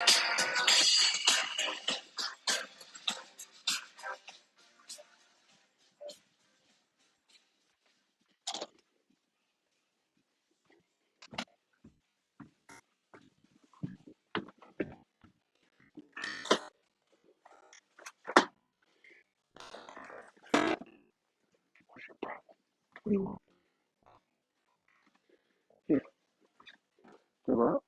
What's your problem? What do you want? Here, give her up.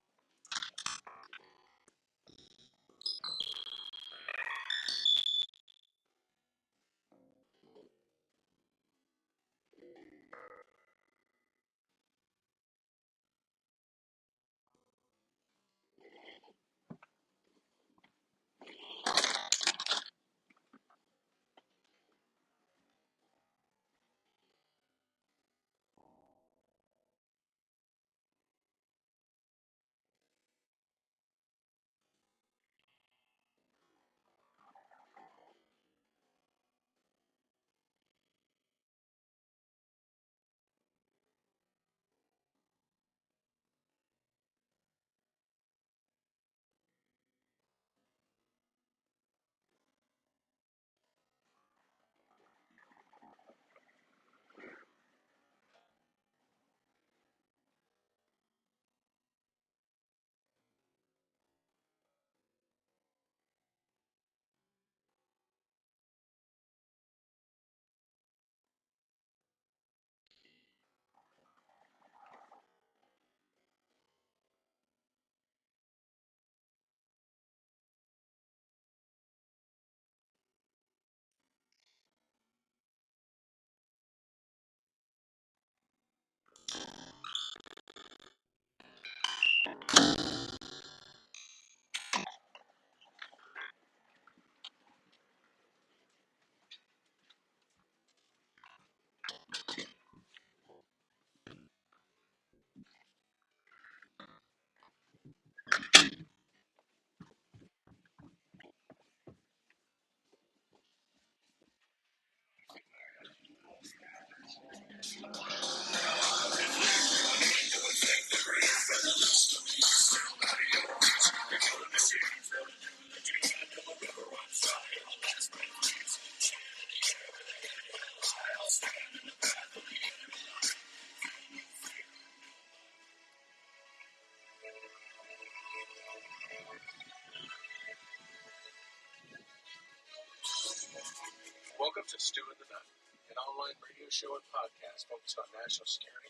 Welcome to Stu and the Nunn, an online radio show and podcast focused on national security,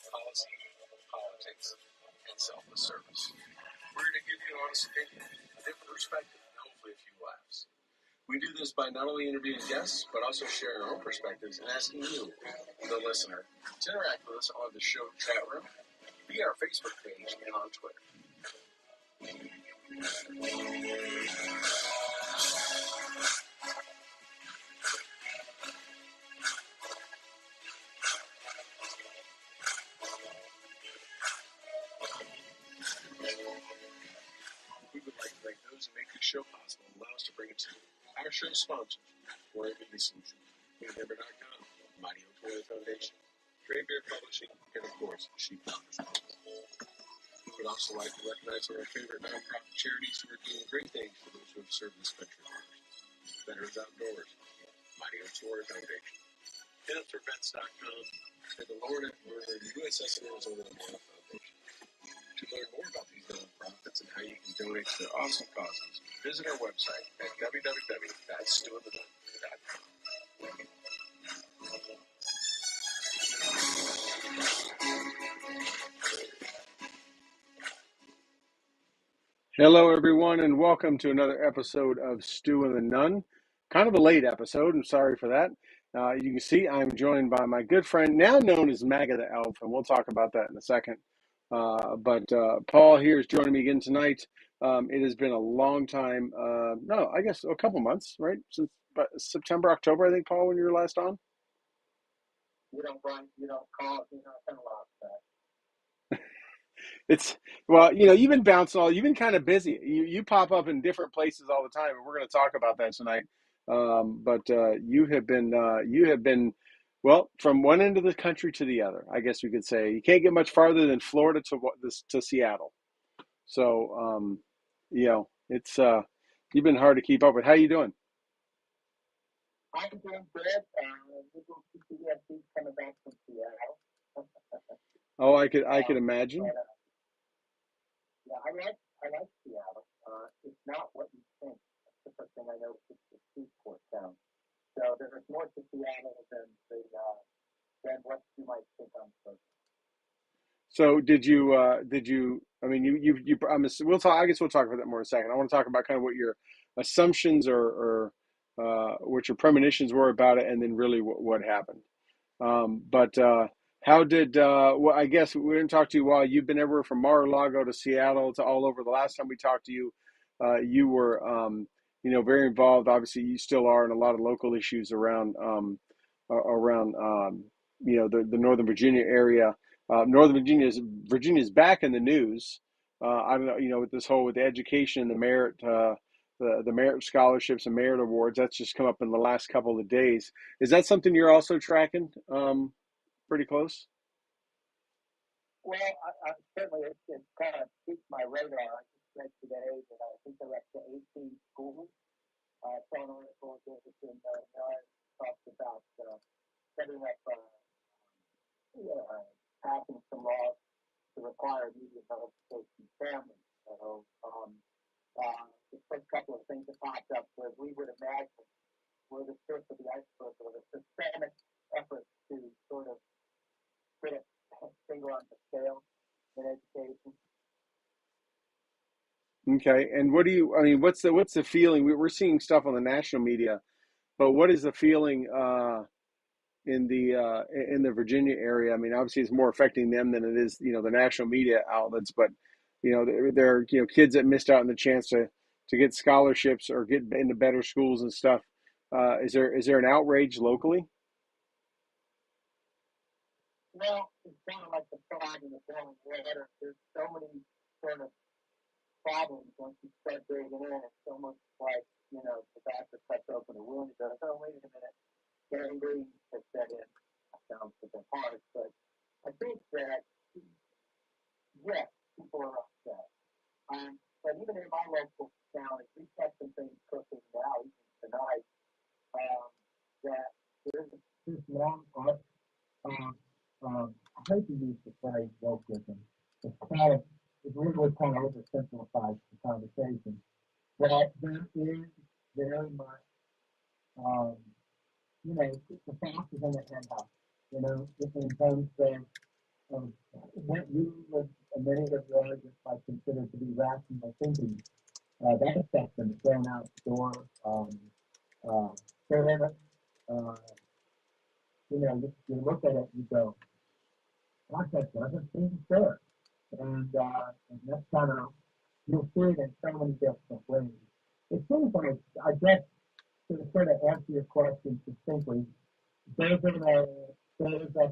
policy, politics, and selfless service. We're here to give you an honest opinion, a different perspective, and hopefully a few laughs. We do this by not only interviewing guests, but also sharing our own perspectives and asking you, the listener, to interact with us on the show chat room, via our Facebook page, and on Twitter. We would like to thank those who make this show possible and allow us to bring it to you. Our show sponsors, Royce Koch, Nunn.com, Mighty Oak Toilet Foundation, Trade Beer Publishing, and of course, Sheep Founders. We would also like to recognize some of our favorite nonprofit charities who are doing great things for those who have served this country. Veterans Outdoors, Mighty Oak Toilet Foundation, HealthForVets.com, and the Lord and USS Arizona Memorial Foundation. To learn more about these nonprofits and how you can donate to their awesome causes, visit our website at www.stuandthenunn.com. Hello, everyone, and welcome to another episode of Stu and the Nunn. Kind of a late episode. I'm sorry for that. You can see I'm joined by my good friend, now known as MAGA the Elf, and we'll talk about that in a second. But Paul here is joining me again tonight. It has been a long time. No, I guess a couple months, right? Since September, October, I think, Paul, when you were last on. You don't call it, kind of lost that. It's well, you've been bouncing you've been kind of busy. You pop up in different places all the time, and we're going to talk about that tonight. But you have been, well, from one end of the country to the other. I guess we could say you can't get much farther than Florida to Seattle. So It's you've been hard to keep up with. How you doing? I'm doing good. Little PTSD coming back from Seattle. Oh, I could imagine. But yeah, I like Seattle. It's not what you think. That's the first thing I noticed. It's a seaport town. So there's more to Seattle than what you might think on first. So did you I mean you we'll talk I guess we'll talk about that more in a second. I want to talk about kind of what your assumptions or what your premonitions were about it and then really what happened. But how did well, I guess we didn't talk to you while you've been everywhere from Mar-a-Lago to Seattle to all over. The last time we talked to you, you were very involved. Obviously, you still are in a lot of local issues around around the Northern Virginia area. Northern Virginia's back in the news. I don't know, with this whole with the education and the merit. The merit scholarships and merit awards that's just come up in the last couple of days. Is that something you're also tracking pretty close? Well, certainly it's kind of piqued my radar. I just read today that I think they're up to 18 schools. Saw an article that was in Nunn talks about setting up passing some laws to require immediate notification of families. So the first couple of things that popped up where we would imagine were the tip of the iceberg or the systemic efforts to sort of put a finger on the scale in education. Okay, and what do you? I mean, what's the feeling? We're seeing stuff on the national media, but what is the feeling in the Virginia area? I mean, obviously, it's more affecting them than it is the national media outlets. But there are kids that missed out on the chance to get scholarships or get into better schools and stuff. Is there an outrage locally? Well, it's kind of like the frog in the boiling water. There's so many sort of problems once you start digging in. It's almost like, the doctor cuts open a wound and goes, oh, wait a minute, gangrene has set in. That sounds a bit harsh, but I think that, yes, people are upset. But even in my local county, we've got some things cooking now, even tonight, um, that there's this long arc of, I hate to use the phrase wokeism. It really kind of oversimplifies the conversation. But there is very much, um, the fact is in the head house, in terms of what you would, many of us might consider to be rational thinking. That affects them thrown out the door. Uh, so uh, you look at it and you go, gosh, that doesn't seem fair. And that's kind of, you'll see it in so many different ways. It seems like, I guess, to sort of answer your question succinctly, there's a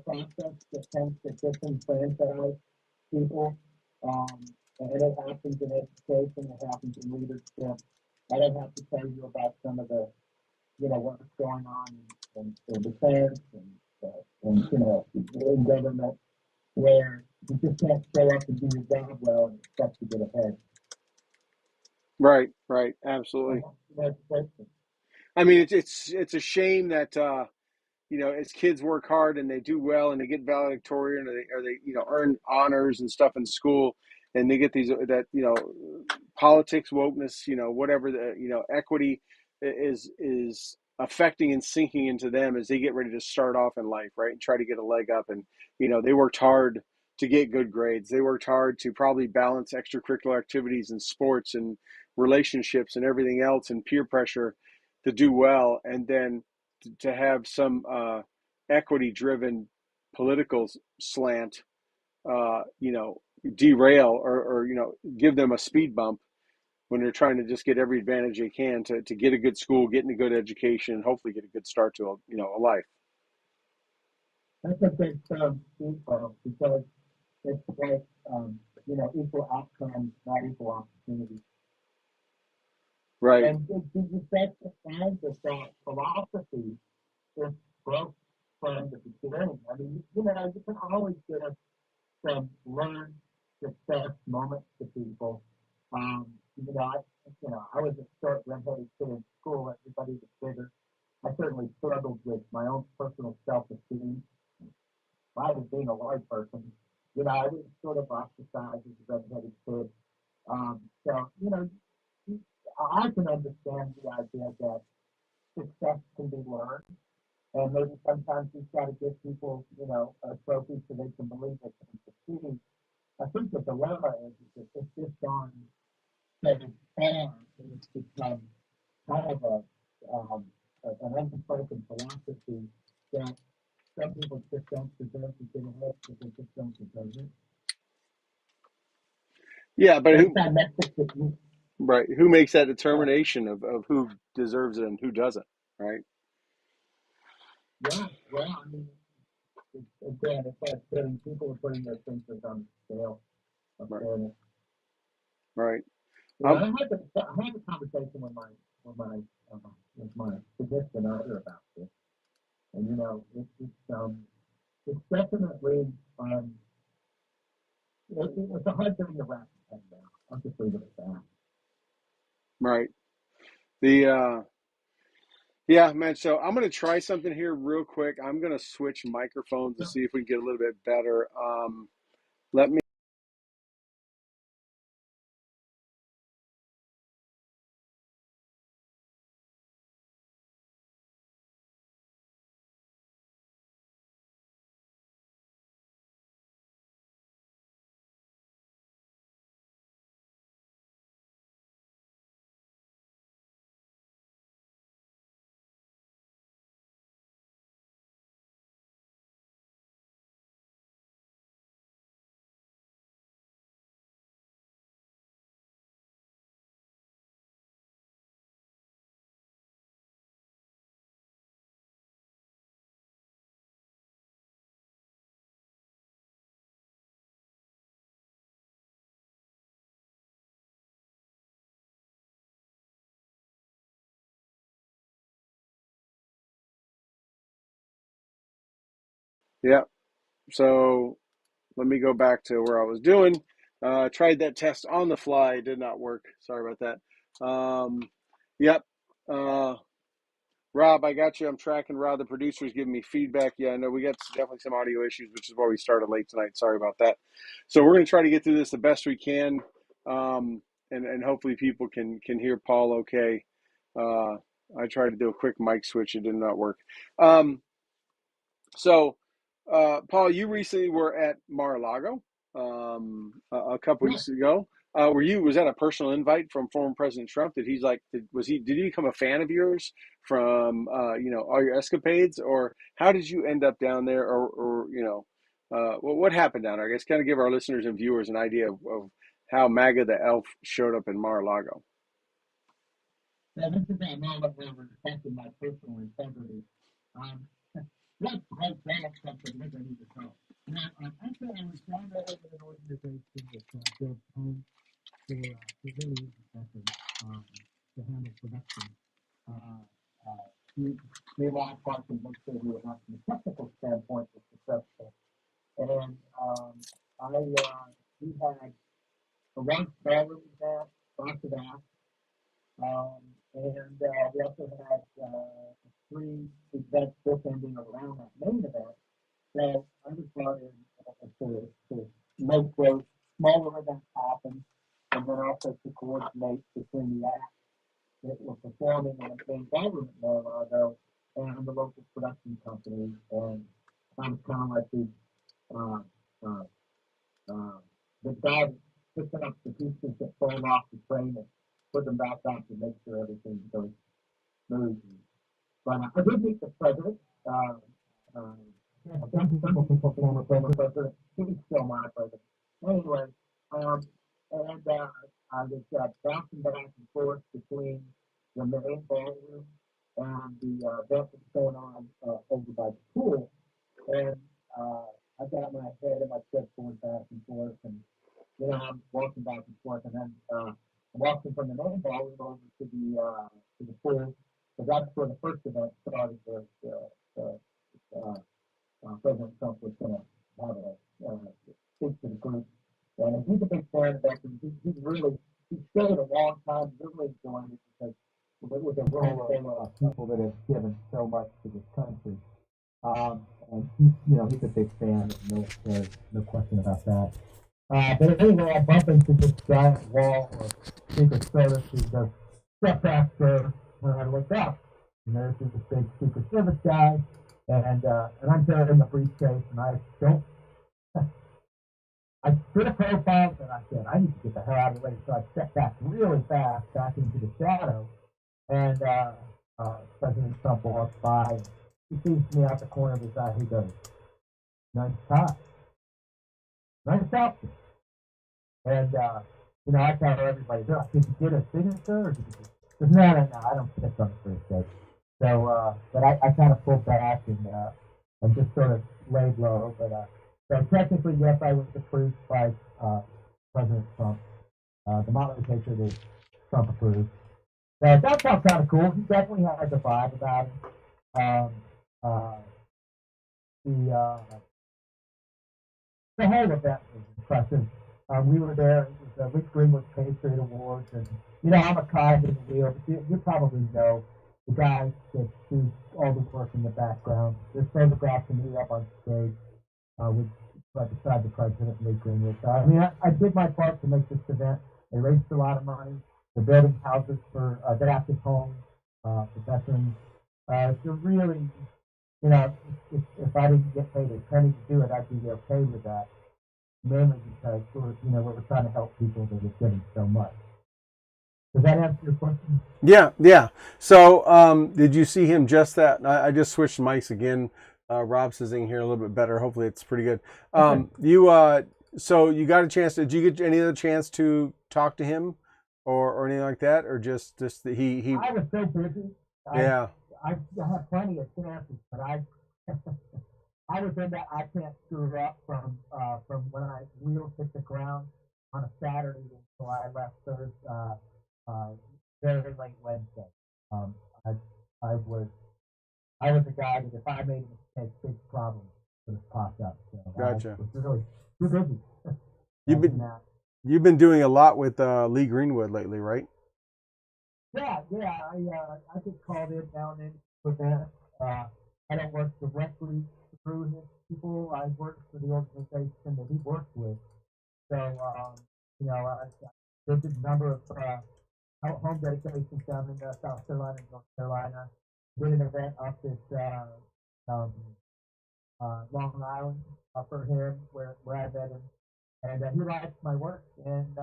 process that tends to disenfranchise people, and it happens in education, it happens in leadership. I don't have to tell you about some of the, what's going on in defense in government, where you just can't show up and do your job well and expect to get ahead. Right, right, absolutely. I mean, it's a shame that as kids work hard and they do well and they get valedictorian or they earn honors and stuff in school and they get these that politics wokeness whatever the equity is affecting and sinking into them as they get ready to start off in life, right, and try to get a leg up. And they worked hard to get good grades. They worked hard to probably balance extracurricular activities and sports and relationships and everything else and peer pressure to do well, and then to have some equity driven political slant derail or give them a speed bump when they're trying to just get every advantage they can to get a good school, get in a good education, and hopefully get a good start to a life. That's a big because it's like, equal outcomes, not equal opportunity. Right. And that's the kind of that philosophy is broke from the beginning. I mean, you can always give some learned success moments to people. I was a short, redheaded kid in school. Everybody was bigger. I certainly struggled with my own personal self-esteem. I was being a white person. I was sort of ostracized as a redheaded kid. So, I can understand the idea that success can be learned. And maybe sometimes you've got to give people, a trophy so they can believe they can succeed. I think the dilemma is that it's just gone so far that it's become kind of an unspoken philosophy that some people just don't deserve to get ahead because they just don't deserve it. Yeah, but That's that metric that you, right? Who makes that determination of who deserves it and who doesn't, right? yeah, well, I mean, again, it's like putting people are putting their thinkers on the scale of Right, fairness. right. I had a conversation with my uh, with my significant other about this, and it's definitely it's a hard thing to wrap your head around. I'll just leave it at that. Right. The yeah, man. So I'm gonna try something here real quick. I'm gonna switch microphones to So, see if we can get a little bit better. Let me. Yeah. So let me go back to where I was doing. Tried that test on the fly. Did not work. Sorry about that. Yep. Uh, Rob, I got you. I'm tracking Rob. The producer is giving me feedback. Yeah, I know we got definitely some audio issues, which is why we started late tonight. Sorry about that. So we're going to try to get through this the best we can, and hopefully people can hear Paul okay. I tried to do a quick mic switch. It did not work. Um, so, Paul, you recently were at Mar-a-Lago a couple yeah, weeks ago. Was that a personal invite from former President Trump? Did he become a fan of yours from all your escapades, or how did you end up down there, or what happened down there? I guess kind of give our listeners and viewers an idea of how MAGA the Elf showed up in Mar-a-Lago. now this is a moment where we're testing my personal integrity. Um, what has that something that I need to tell? Now, actually, I was down there with an organization that builds homes for civilian veterans to handle production. Uh, we want parts and make sure we were not from a technical standpoint was successful. And we had a one trailer we had, lots of that. And we also had three events bookending around that main event. So I was brought in to make those smaller events happen, and then also to coordinate between the acts that were performing in the main government Mar-a-Lago and the local production company. And I was kind of like uh, uh, uh, the guy picking up the pieces that fall off the train and put them back on to make sure everything goes smooth. But I did meet the president. Uh, some people former president. He's still my president. Anyway, um, and I was bouncing back and forth between the main ballroom and the event that's going on over by the pool. And I got my head and my chest going back and forth, and I'm walking back and forth, and then I'm walking from the main ballroom over to the pool, because that's where the first event started. President Trump was going to have a speak to the group, and he's a big fan of veterans. He stayed a long time, really enjoying it because it was a room full of people that have given so much to this country. And he's a big fan of the military, no question about that. But anyway, I bump into this giant wall of Secret Service who goes, step back, sir. And I look up, and there's this big Secret Service guy, and I'm carrying a briefcase, and I don't. I did a profile, and I said, I need to get the hell out of the way. So I stepped back really fast, back into the shadow, and President Trump walks by. He sees me out the corner of his eye. He goes, nice tie. Nice outfit. And, I tell everybody, did you get a signature? Or did you just, no, I don't pick on the briefcase. So, but I kind of pulled back and just sort of laid low. But so technically, yes, I was approved by President Trump. The Motley Patriot is Trump approved. So that sounds kind of cool. He definitely has a vibe about him. The whole event was impressive. We were there. It was Rick Greenwood's Patriot Awards, and I'm a cog in the wheel. But you probably know the guy that do all the work in the background. There's photographs of me up on stage with beside the president, Rick Greenwood. I did my part to make this event. They raised a lot of money. They're building houses for adaptive homes for veterans. It's a really, if I didn't get paid a penny to do it, I'd be okay with that. Mainly because we're trying to help people that are getting so much. Does that answer your question? Yeah. So, did you see him just that? I just switched mics again. Rob's sitting here a little bit better. Hopefully, it's pretty good. So you got a chance? Did you get any other chance to talk to him, or anything like that, or just that he? I was so busy. Yeah. I had plenty of chances, but I was in that I can't screw up from when I wheels hit the ground on a Saturday until I left Thursday, very late Wednesday. I was a guy that if I made a mistake, big problems would have popped up. So Gotcha. I was really too busy. You've been doing a lot with Lee Greenwood lately, right? Yeah. I get called in now and then for events. I don't work directly through his people. I work for the organization that he works with. So, I did a number of home dedications down in South Carolina and North Carolina. Did an event up at Long Island for him where I met him. And he likes my work, and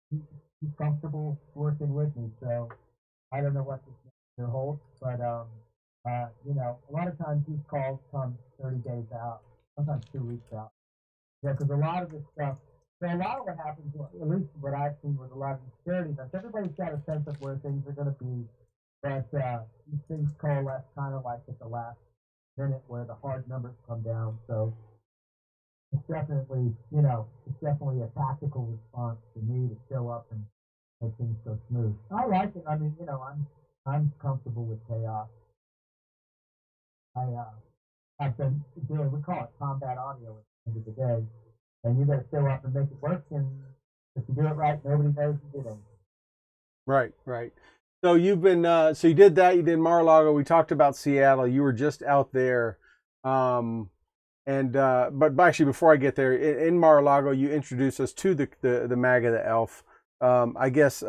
he's comfortable working with me. So I don't know what this future holds, but a lot of times these calls come 30 days out, sometimes 2 weeks out. Yeah, because a lot of this stuff, so a lot of what happens, at least what I've seen with a lot of these charity events, everybody's got a sense of where things are going to be, but these things coalesce kind of like at the last minute where the hard numbers come down. So it's definitely, a tactical response to me to show up and make things go smooth. I like it. I'm comfortable with chaos. I've been doing, we call it combat audio at the end of the day, and you got to show up and make it work. And if you do it right, nobody knows you did anything. Right. So you've been, so you did that. You did Mar-a-Lago. We talked about Seattle. You were just out there. But actually, before I get there, in Mar-a-Lago, you introduced us to the MAGA, the elf. I guess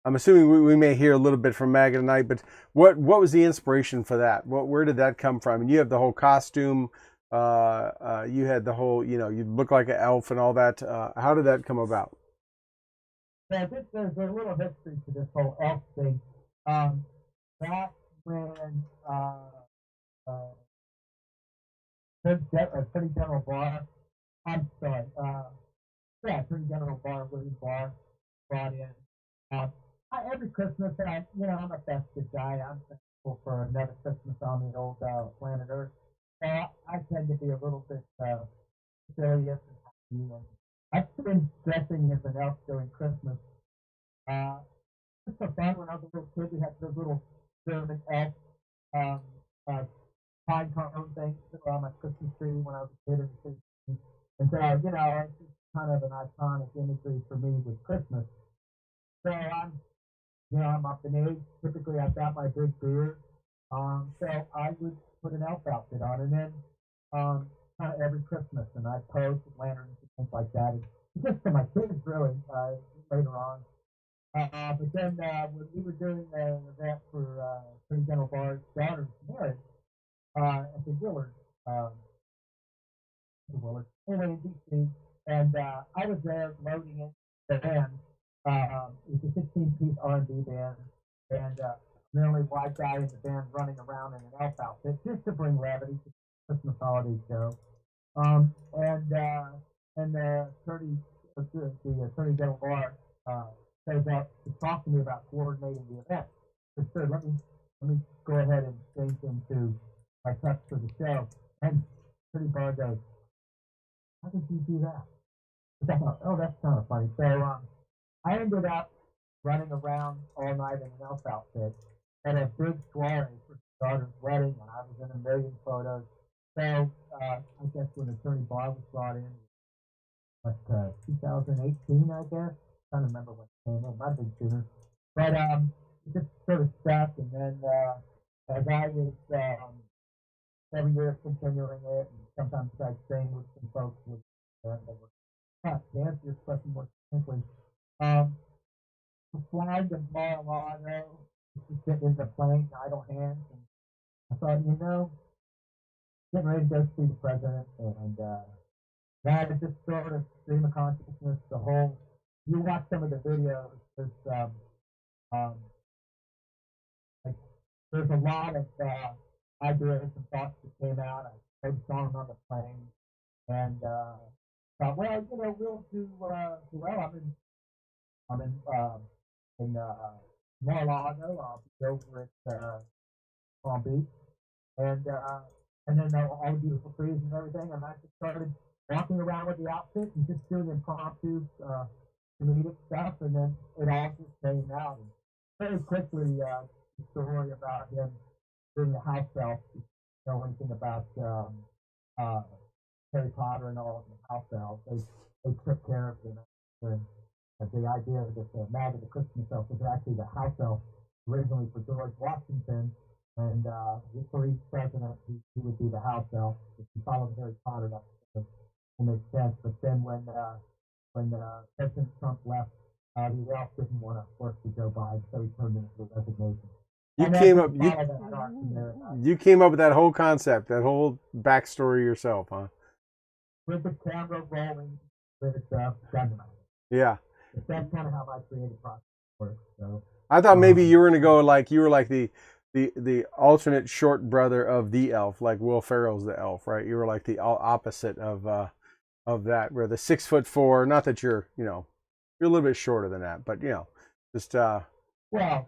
I'm assuming we may hear a little bit from MAGA tonight. But what was the inspiration for that? Where did that come from? And you have the whole costume. You had the whole, you look like an elf and all that. How did that come about? Yeah, there's a little history to this whole elf thing. Back when Attorney General Barr, I'm sorry, Attorney General Barr, William Barr, brought in. Every Christmas, I'm a festive guy. I'm thankful for another Christmas on the old planet Earth. I tend to be a little bit serious and happy. I've been dressing as an elf during Christmas. Just for fun, when I was a little kid, we had those little German elf pine cone things around my Christmas tree when I was a kid. And so, it's just kind of an iconic imagery for me with Christmas. So I'm up in age. Typically, I've got my big beard. So I would put an elf outfit on, and then kind of every Christmas, and I pose with lanterns and things like that. It's just for my kids, really. Later on, but then when we were doing an event for Attorney General Barr's daughter's marriage at um, the Willard, anyway, in DC, and I was there loading in the band. It was a 16-piece R&B band, and I'm the only white guy in the band running around in an elf outfit just to bring levity to the Christmas holiday show. And the attorney general Barr says that to talk to me about coordinating the event. So sure, let me go ahead and change into my text for the show. And Attorney Barr goes, "How did you do that?" I thought, oh, that's kind of funny. So I ended up running around all night in an elf outfit at a big soiree for my daughter's wedding, and I was in a million photos. So I guess when Attorney Barr was brought in, like 2018, I guess. I can't remember when it came in. It might have been sooner. But it just sort of stuck, and then as I was every year continuing it, and sometimes I'd sing with some folks with they were to answer your question more simply. Um, Flying to Mar-a-Lago, just sitting in the plane, idle hands, and I thought, getting ready to go see the president, and that is just sort of stream of consciousness. You watch some of the videos. Um, like, there's a lot of ideas and thoughts that came out. I wrote a song on the plane, and thought, well, we'll do well. I'm in Mar-a-Lago. I'll be over at Palm Beach, and uh, and then all the beautiful trees and everything. And I just started walking around with the outfit and just doing impromptu comedic stuff, and then it all just came out. And very quickly, the story about him being the house elf. If you know anything about uh, Harry Potter and all of the house elves, they took care of him. And the idea that the MAGA, the Christmas elf, was actually the house elf originally for George Washington, and for each president, he would be the house elf. If you follow Harry Potter, that makes sense. But then when President Trump left, the elf didn't want to work for Joe Biden, so he turned in his resignation. You And came up you came up with that whole concept, that whole backstory yourself, huh? with the camera rolling with dynamite. Yeah. That's kind of how my creative process works. So I thought maybe you were gonna go like you were like the alternate short brother of the elf, like Will Ferrell's the elf, right? You were like the opposite of that, where the 6'4". Not that you're a little bit shorter than that, but just well,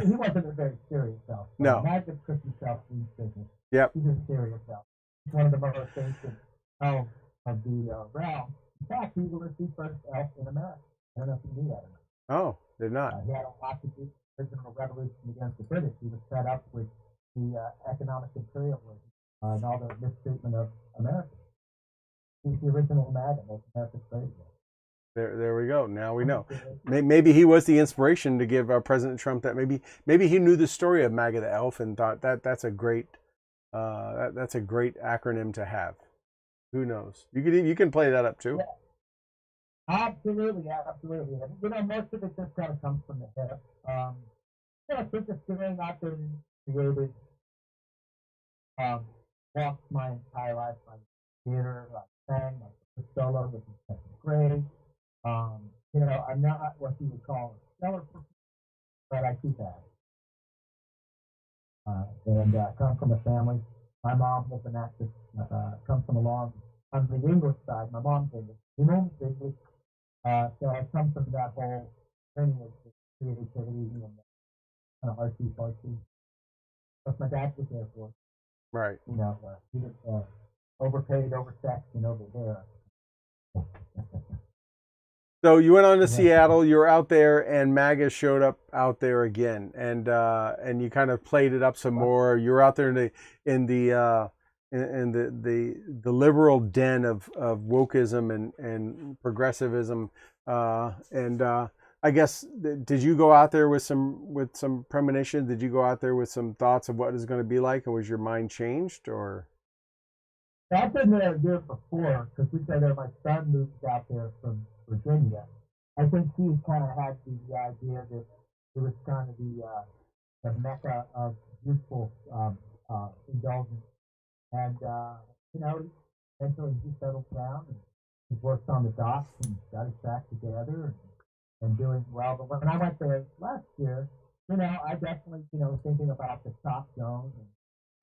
he wasn't a very serious elf. No. Magic Christmas elf means business. Yep. He's a serious elf. He's one of the most ancient elves of the realm. In fact, he was the first elf in America. I don't know if you knew that or not. Oh, did not. He had a lot to do with the original revolution against the British. He was fed up with the economic imperialism and all the mistreatment of America. He's the original MAGA, make America great again. There we go. Now we know. Maybe he was the inspiration to give President Trump that. Maybe he knew the story of MAGA the Elf and thought that's a great acronym to have. Who knows? You can play that up too. Yeah. Absolutely. Most of it just kind of comes from the hip. Since it's doing, I've been created, walked my entire life. I theater, I sang, I was solo with the second grade. I'm not what you would call a stellar person, but I keep at it. And come from a family. My mom was an actress. Comes from a long, on the English side. My mom's English. My mom's English. So I come from that whole lineage of creativity and kind of artsy fartsy. But my dad was there for. Right. He was overpaid, oversexed, and over there. So you went on to Seattle. You were out there, and MAGA showed up out there again, and you kind of played it up some more. You were out there in the liberal den of wokeism and progressivism, I guess did you go out there with some premonition? Did you go out there with some thoughts of what it's going to be like, and was your mind changed, or? I've been there a year before because we said that my son moved out there from Virginia. I think he kind of had the idea that it was kind of the mecca of youthful indulgence. And, eventually he settled down and he worked on the docks and got his back together and doing well. But when I went there last year, I definitely, thinking about the top zone.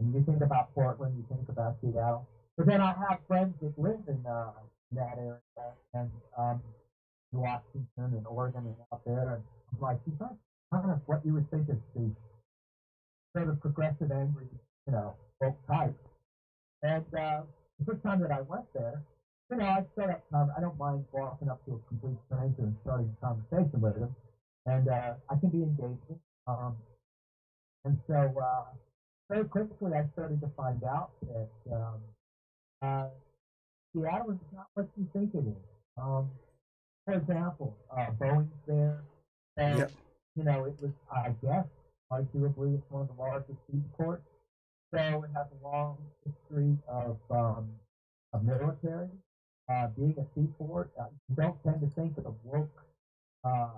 And you think about Portland, you think about Seattle. But then I have friends that live in that area and Washington and Oregon and out there. And I'm like, that's kind of what you would think is the sort of progressive, angry, folk type. And the first time that I went there, I start up. I don't mind walking up to a complete stranger and starting a conversation with them, and I can be engaging. And so very quickly, I started to find out that uh, Seattle is not what you think it is. For example, Boeing's there, and Yep. it was, I guess, arguably it's one of the largest seaports. So it has a long history of military. Being a seaport, you don't tend to think of woke uh,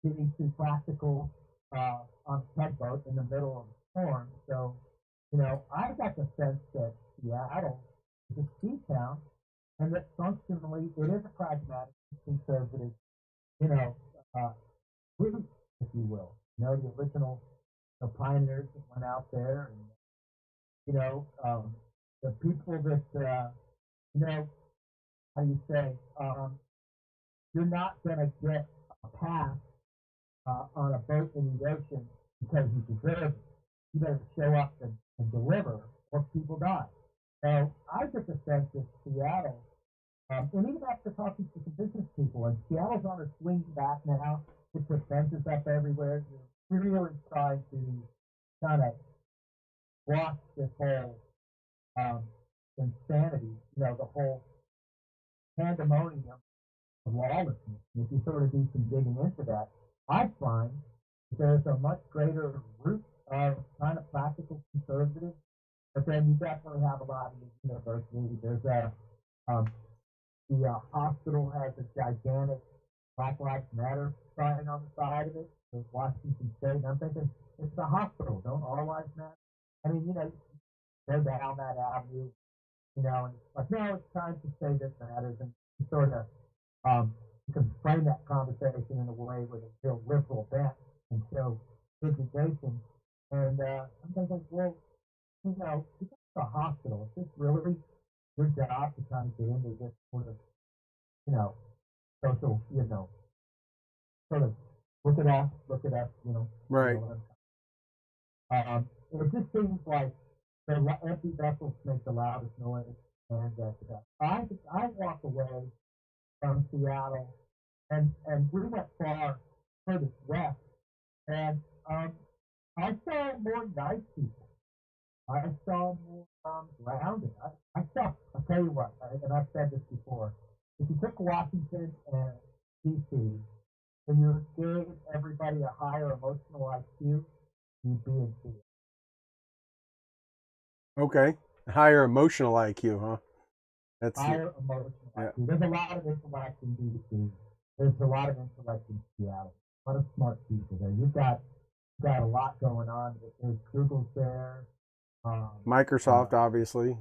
getting too practical on a tugboat in the middle of a storm. So, I got the sense that Seattle is a sea town and that functionally it is a pragmatic, conservative, you know, uh, group, if you will. The original pioneers that went out there and the people that how do you say, you're not going to get a pass on a boat in the ocean because you deserve it. You better show up and deliver, or people die. So I get the sense that Seattle, and even after talking to some business people, and Seattle's on a swing back now. They put fences up everywhere. They're really trying to kind of watch this whole um, insanity, the whole pandemonium of lawlessness. And if you sort of do some digging into that, I find that there's a much greater root of kind of practical conservative, but then you definitely have a lot of these universities. There's the hospital has a gigantic Black Lives Matter sign on the side of it. There's Washington State. And I'm thinking, it's a hospital. Don't all lives matter? I mean, go down that avenue, and it's like, no, it's time to say this matters, and sort of you can frame that conversation in a way with a real liberal bent and show indignation. And I'm thinking, well, it's a hospital. Is this really your job to kind of get into this sort of, you know, social, sort of look at us, Right. It just seems like the empty vessels make the loudest noise, and I walk away from Seattle, and we went further west, and I saw more nice people. I saw more grounded. I'll tell you what, and I've said this before. If you took Washington and D.C. and you gave everybody a higher emotional IQ, you'd be in Seattle. Okay. Higher emotional IQ, huh? That's Higher emotional yeah. IQ. There's a lot of intellect in D.C. There's a lot of intellect in Seattle. A lot of smart people there. You've got a lot going on. There's Google's there. Uh, Microsoft, obviously.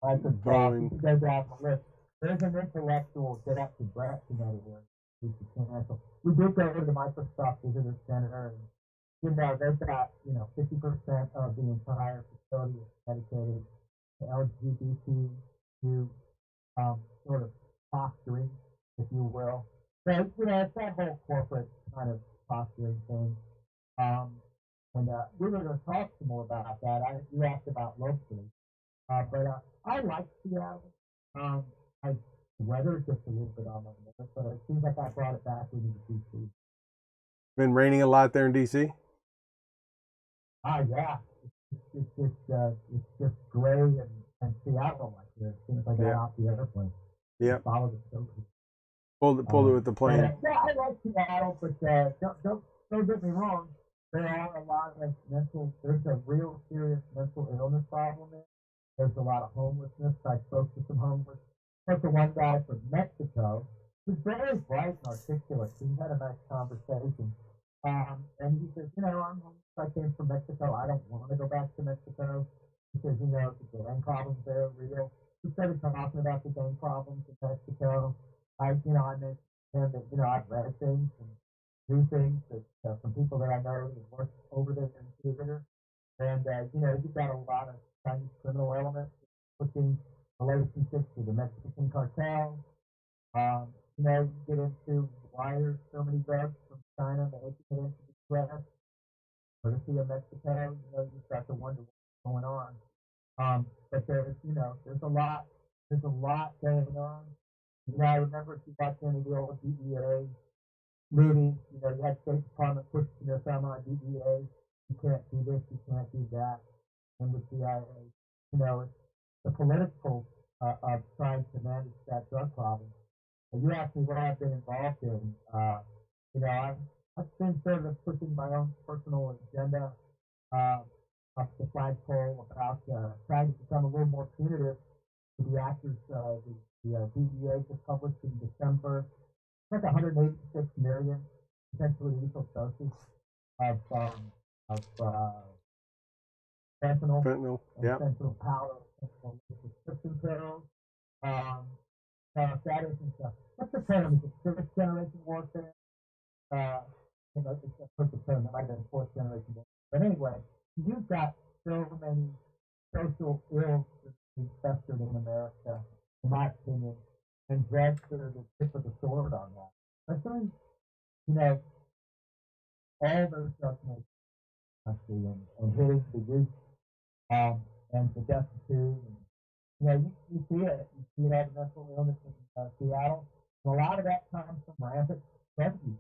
Microsoft. You Boeing. can go down the list. There's an intellectual depth and breadth in that area. We did go to the Microsoft Visitor Center, and they've got 50% of the entire facility is dedicated to LGBTQ sort of posturing, if you will. So it's that whole corporate kind of posturing thing. Um, and we were going to talk some more about that. You asked about locally, but I like Seattle. Um, I, the weather is just a little bit on my nerves, but it seems like I brought it back into DC. Been raining a lot there in DC. Yeah, it's just gray and Seattle like this. As soon as I got Yeah. off the airplane, Yep. follow the coast. Pulled it with the plane. Yeah, I like Seattle, but don't get me wrong. There are a lot of there's a real serious mental illness problem there. There's a lot of homelessness. I spoke to some homeless. Spoke to one guy from Mexico who's very bright and articulate. We had a nice conversation. And he says, I came from Mexico. I don't want to go back to Mexico. He says, the gang problems there are real. We started talking about the gang problems in Mexico. I mentioned to him that, I've read things and new things that from people that I know that work over there in the theater. And, you've got a lot of Chinese criminal elements pushing relationships with the Mexican cartel. You get into why there's so many drugs from China making it into the U.S. courtesy of Mexico. You start to wonder what's going on. But there's a lot going on. I remember if you watch any of the old DEA movies, you had State Department pushing their thumb on DEA. You can't do this, you can't do that. And the CIA, it's the political of trying to manage that drug problem. And you asked me what I've been involved in. I've been sort of pushing my own personal agenda up the flagpole about trying to become a little more punitive to the actors. The DEA just published in December, like 186 million potentially lethal doses of fentanyl and Yeah. fentanyl powder, and prescription pills. If that isn't what's the term? Is it fifth generation warfare? Uh, it's a perfect term. That might have been fourth generation warfare. But anyway, you've got so many social ills festered in America, in my opinion, and drugs are the tip of the sword on that. Especially, all those drugs make country and hitting the youth and the destitute. And, you see it. You see it at the mental illness in Seattle. And a lot of that comes from rampant drug use.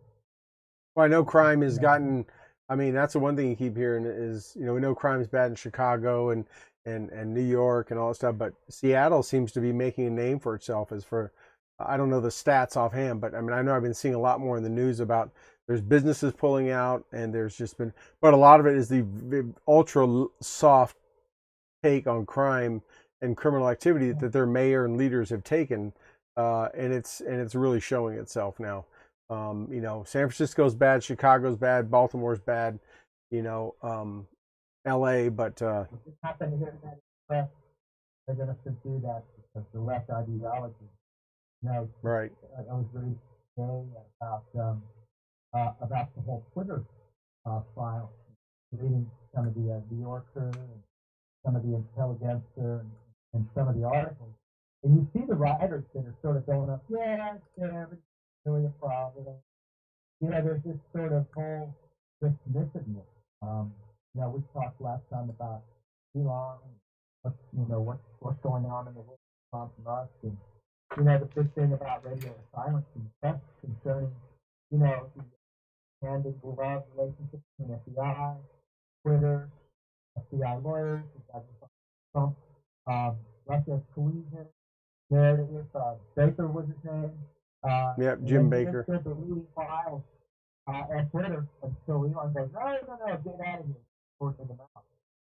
Well, I know crime has gotten. I mean, that's the one thing you keep hearing is, we know crime is bad in Chicago and New York and all that stuff, but Seattle seems to be making a name for itself as for, I don't know the stats offhand, but I mean, I know I've been seeing a lot more in the news about there's businesses pulling out and there's just been, but a lot of it is the ultra soft take on crime and criminal activity that their mayor and leaders have taken, and it's really showing itself now. San Francisco's bad, Chicago's bad, Baltimore's bad, LA, but it's happened here in that they're going to subdue that because the left ideology. Right. I was reading today about the whole Twitter file, reading some of the New Yorker and some of the Intelligencer and some of the articles, and you see the writers that are sort of going up, yeah, it's really a problem. There's this sort of whole dismissiveness. We talked last time about Elon, what's going on in the world from us, and the big thing about radio silence and press concerning, the hand in glove relationship between FBI, Twitter, FBI lawyers, Trump, Russia's collusion. There it is. Baker was his name. Yep, Jim Baker. Still deleting files at Twitter until Elon goes, no, get out of here, forcing them out.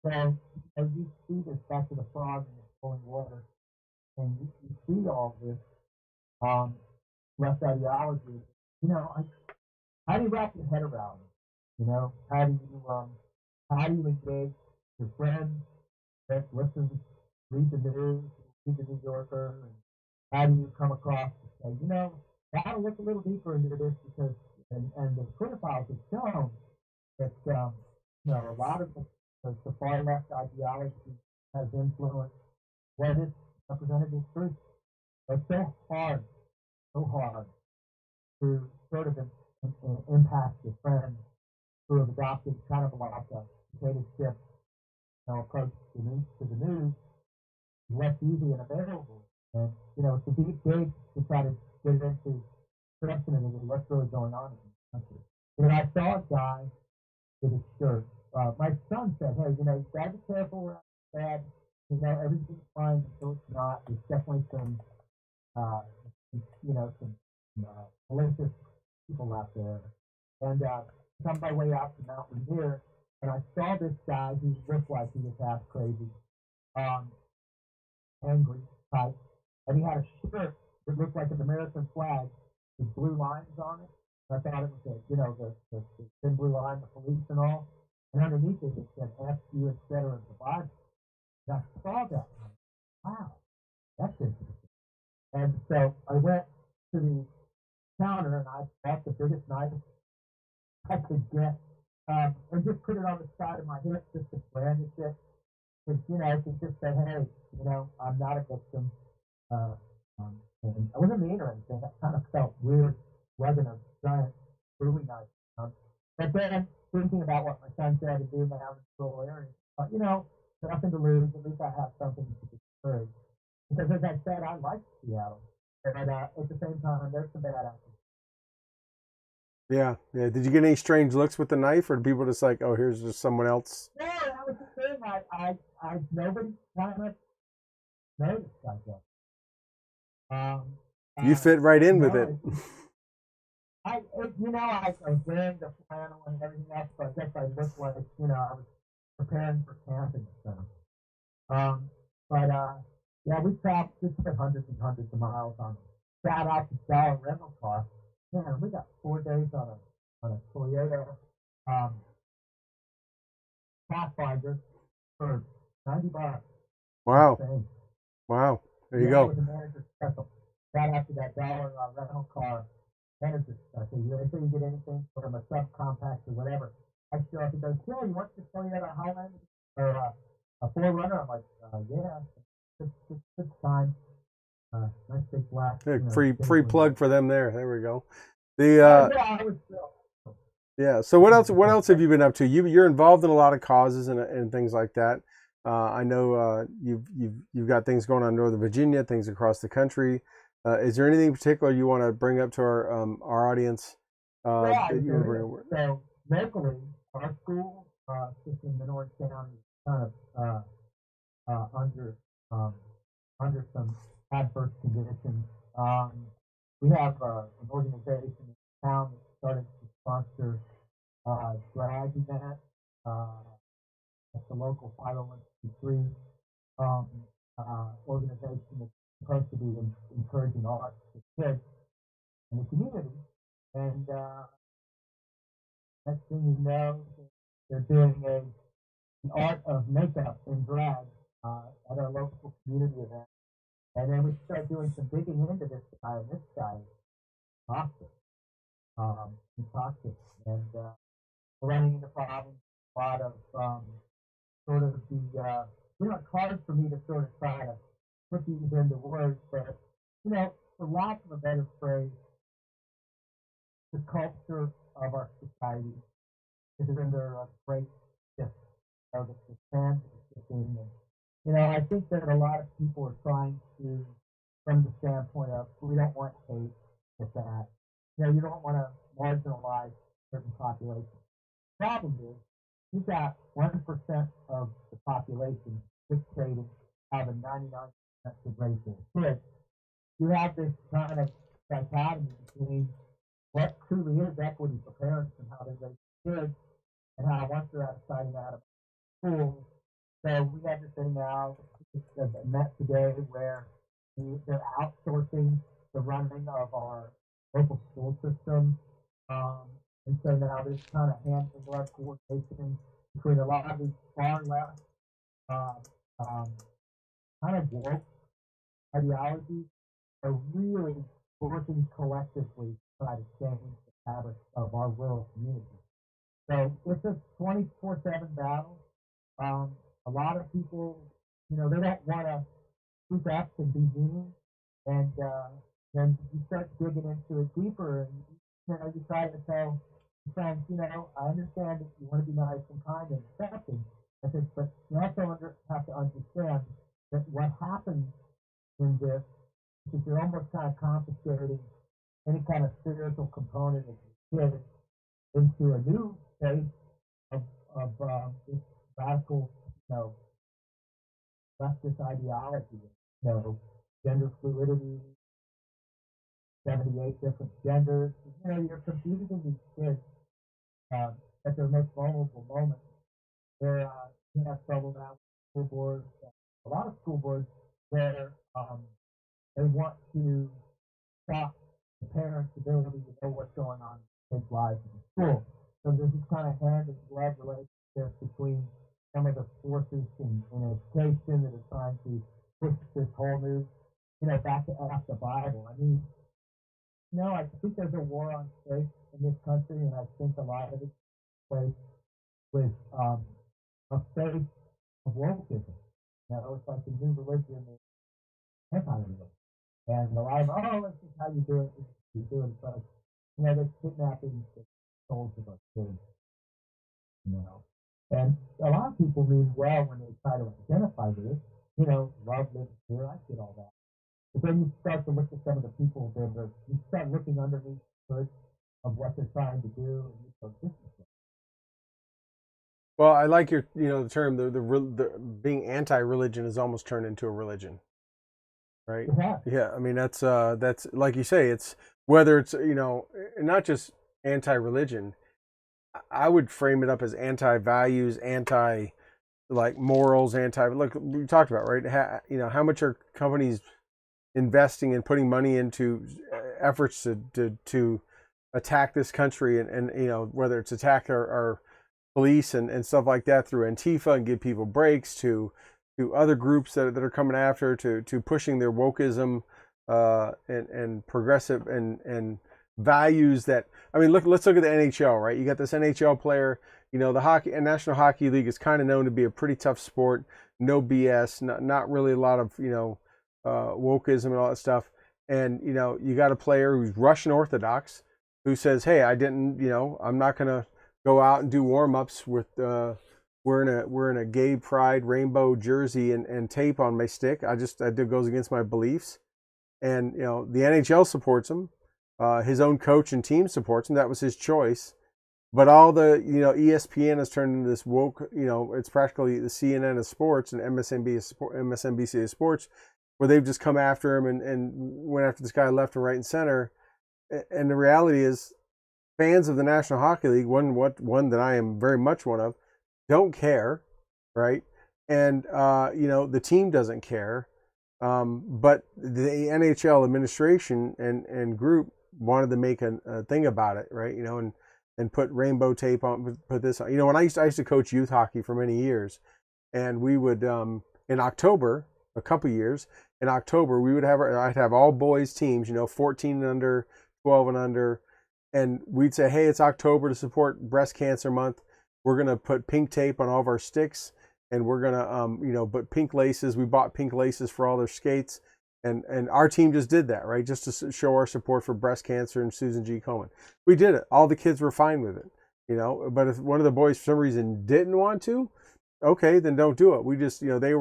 So you see this back to the frog in the flowing water, and you see all this left ideology. How do you wrap your head around it? How do you engage your friends that listen, read the news, read the New Yorker, and how do you come across to say, gotta look a little deeper into this because, and the Twitter files have shown that, a lot of the far left ideology has influenced what is represented as truth. It's so hard to sort of impact your friends who have adopted kind of like a potato chip approach to the news, less easy and available. And, it's a deep dig to try to get into personally what's really going on in the country. I saw a guy with a shirt. My son said, hey, you gotta be careful around bad. Everything's fine until it's not. There's definitely some malicious people out there. And on my way out to Mount Rainier, and I saw this guy who looked like he was half crazy, um, angry type, and he had a shirt that looked like an American flag with blue lines on it. And I thought it was the thin blue line, the police and all. And underneath it, it said F you, etc. at the Bible. And I saw that. Wow, that's interesting. And so I went to the counter and I bought the biggest knife I could get, and just put it on the side of my hip just to brandish it. To just say, hey, I'm not a victim. Uh, and I wasn't mean or anything. That kind of felt weird, wasn't a giant Bowie knife. But then thinking about what my son said and being out in the rural area, nothing to lose. At least I have something to discourage. Because as I said, I like Seattle. But at the same time, there's some bad actors. Yeah, yeah. Did you get any strange looks with the knife, or people just like, oh, here's just someone else? No, that was the thing. Nobody kind of noticed, I guess. You fit right in with it. I was wearing the flannel and everything else, so I guess I looked like, I was preparing for camping or something. Yeah, we traveled just hundreds and hundreds of miles on it. Shout out to dollar rental car. Man, we got 4 days on a Toyota Pathfinder for $90. Wow. Insane. Wow. There you go. It was a manager special. Shout out to that dollar rental car manager special. Anytime you get anything from a subcompact or whatever, I show up and goes, Joe, you want to Toyota Highlander or a 4Runner? I'm like, yeah. Good time. Nice big black. Free plug for them there. There we go. I was Yeah. So what else have you been up to? You're involved in a lot of causes and things like that. I know you've got things going on in Northern Virginia, things across the country. Is there anything in particular you want to bring up to our audience that you want to bring up? So locally, our school system in Orange County is kind of under some adverse conditions. We have an organization in town that started to sponsor drag events at the local 501c3 organization that's supposed to be encouraging arts for kids in the community. And next thing you know, they're doing an art of makeup and drag at our local community event. And then we start doing some digging into this guy, and this guy is toxic. He's toxic. And we're running into problems, a lot of sort of it's hard for me to sort of try to put these into words, but, for lack of a better phrase, the culture of our society is under a great shift. The sands are shifting. And, I think that a lot of people are trying to, from the standpoint of, we don't want hate with that. You don't want to marginalize certain populations. The problem is, you've got 1% of the population dictating how the 99% of race is. Kids, you have this kind of dichotomy between what truly is equity for parents and how they raise kids, and how once they're out of sight and out of school. So we have this thing now that met today where they're outsourcing the running of our local school system. And so now there's kind of hand in glove coordination between a lot of these far left kind of woke ideologies are really working collectively to try to change the fabric of our rural community. So it's a 24/7 battle. A lot of people, they don't want to speak up and be mean, and then you start digging into it deeper, and you try to tell friends, I understand that you want to be nice and kind and accepting. I think, but you also have to understand that what happens in this is you're almost kind of confiscating any kind of spiritual component of your kid into a new state of this radical, leftist ideology, gender fluidity, 78 different genders. You know, you're competing with these kids at their most vulnerable moments. They're you have trouble now with school boards. A lot of school boards where they want to stop the parents' ability to know what's going on in kids' lives in the school. So there's this kind of hand in glove relationship between some of the forces in education that are trying to push this whole new, you know, back to the Bible. I mean, you know, I think there's a war on faith in this country, and I think a lot of it plays with a faith of wokeism. You know, it's like the new religion is anti-religion. And a lot of, oh, this is how you do it, this is how you do it. It's like, you know, they're kidnapping the souls of our kids, you know. And a lot of people mean well when they try to identify with it. You know, love lives here, I get all that. But then you start to look at some of the people that are, you start looking underneath the hood of what they're trying to do, and you go, this is it. Well, I like your, the term, the being anti-religion has almost turned into a religion, right? Yeah. Yeah, I mean that's like you say, it's whether it's not just anti-religion. I would frame it up as anti-values, anti like morals, anti. Look, we talked about right. How much are companies investing and putting money into efforts to attack this country and whether it's attack our police and stuff like that through Antifa and give people breaks to other groups that are coming after to pushing their wokeism and progressive and values that I mean let's look at the NHL, right? You got this NHL player, the hockey and National Hockey League is kind of known to be a pretty tough sport, no BS, not really a lot of wokeism and all that stuff. And you got a player who's Russian Orthodox who says, hey, I'm not gonna go out and do warm-ups with wearing a gay pride rainbow jersey and tape on my stick. That goes against my beliefs. And the NHL supports him. His own coach and team supports him. That was his choice. But all the ESPN has turned into this woke. It's practically the CNN of sports and MSNBC of sports, where they've just come after him and went after this guy left and right and center. And the reality is, fans of the National Hockey League, one that I am very much one of, don't care, right? And the team doesn't care. But the NHL administration and group wanted to make a thing about it, right? And put rainbow tape on, put this on. When I used to coach youth hockey for many years, and we would in October, a couple years in October, I'd have all boys teams, 14 and under, 12 and under, and we'd say, hey, it's October to support Breast Cancer Month. We're gonna put pink tape on all of our sticks, and we're gonna put pink laces. We bought pink laces for all their skates, and our team just did that, right? Just to show our support for breast cancer and Susan G. Komen. We did it. All the kids were fine with it, But if one of the boys for some reason didn't want to, okay, then don't do it. We just, they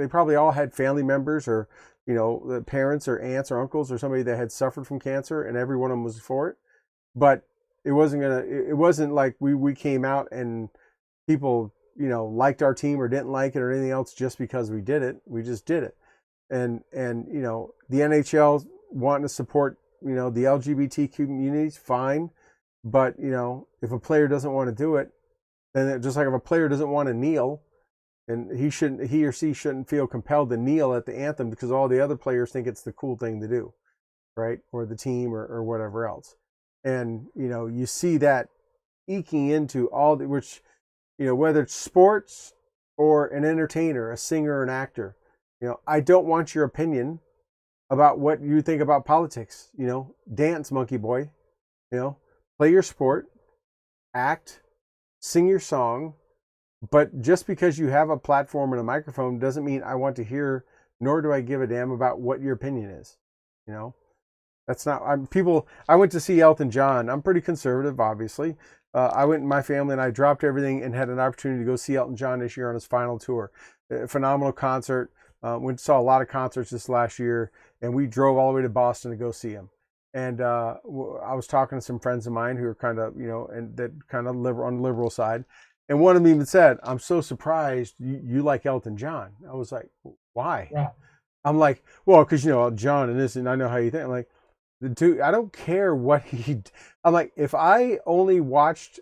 probably all had family members or, the parents or aunts or uncles or somebody that had suffered from cancer, and every one of them was for it. But it wasn't like we came out and people, liked our team or didn't like it or anything else just because we did it. We just did it. And the NHL wanting to support, the LGBT communities, fine. But, if a player doesn't want to do it, then just like if a player doesn't want to kneel, and he or she shouldn't feel compelled to kneel at the anthem because all the other players think it's the cool thing to do, right? Or the team or whatever else. And, you see that eking into all the, which, whether it's sports or an entertainer, a singer, an actor, I don't want your opinion about what you think about politics. Dance, monkey boy, play your sport, act, sing your song. But just because you have a platform and a microphone doesn't mean I want to hear, nor do I give a damn about what your opinion is. That's not, I went to see Elton John. I'm pretty conservative, obviously. My family and I dropped everything and had an opportunity to go see Elton John this year on his final tour. A phenomenal concert. We saw a lot of concerts this last year, and we drove all the way to Boston to go see him. And I was talking to some friends of mine who are kind of, and that kind of on the liberal side. And one of them even said, I'm so surprised you like Elton John. I was like, why? Yeah. I'm like, well, because, John and this, and I know how you think. I'm like, I don't care what he. I'm like, if I only watched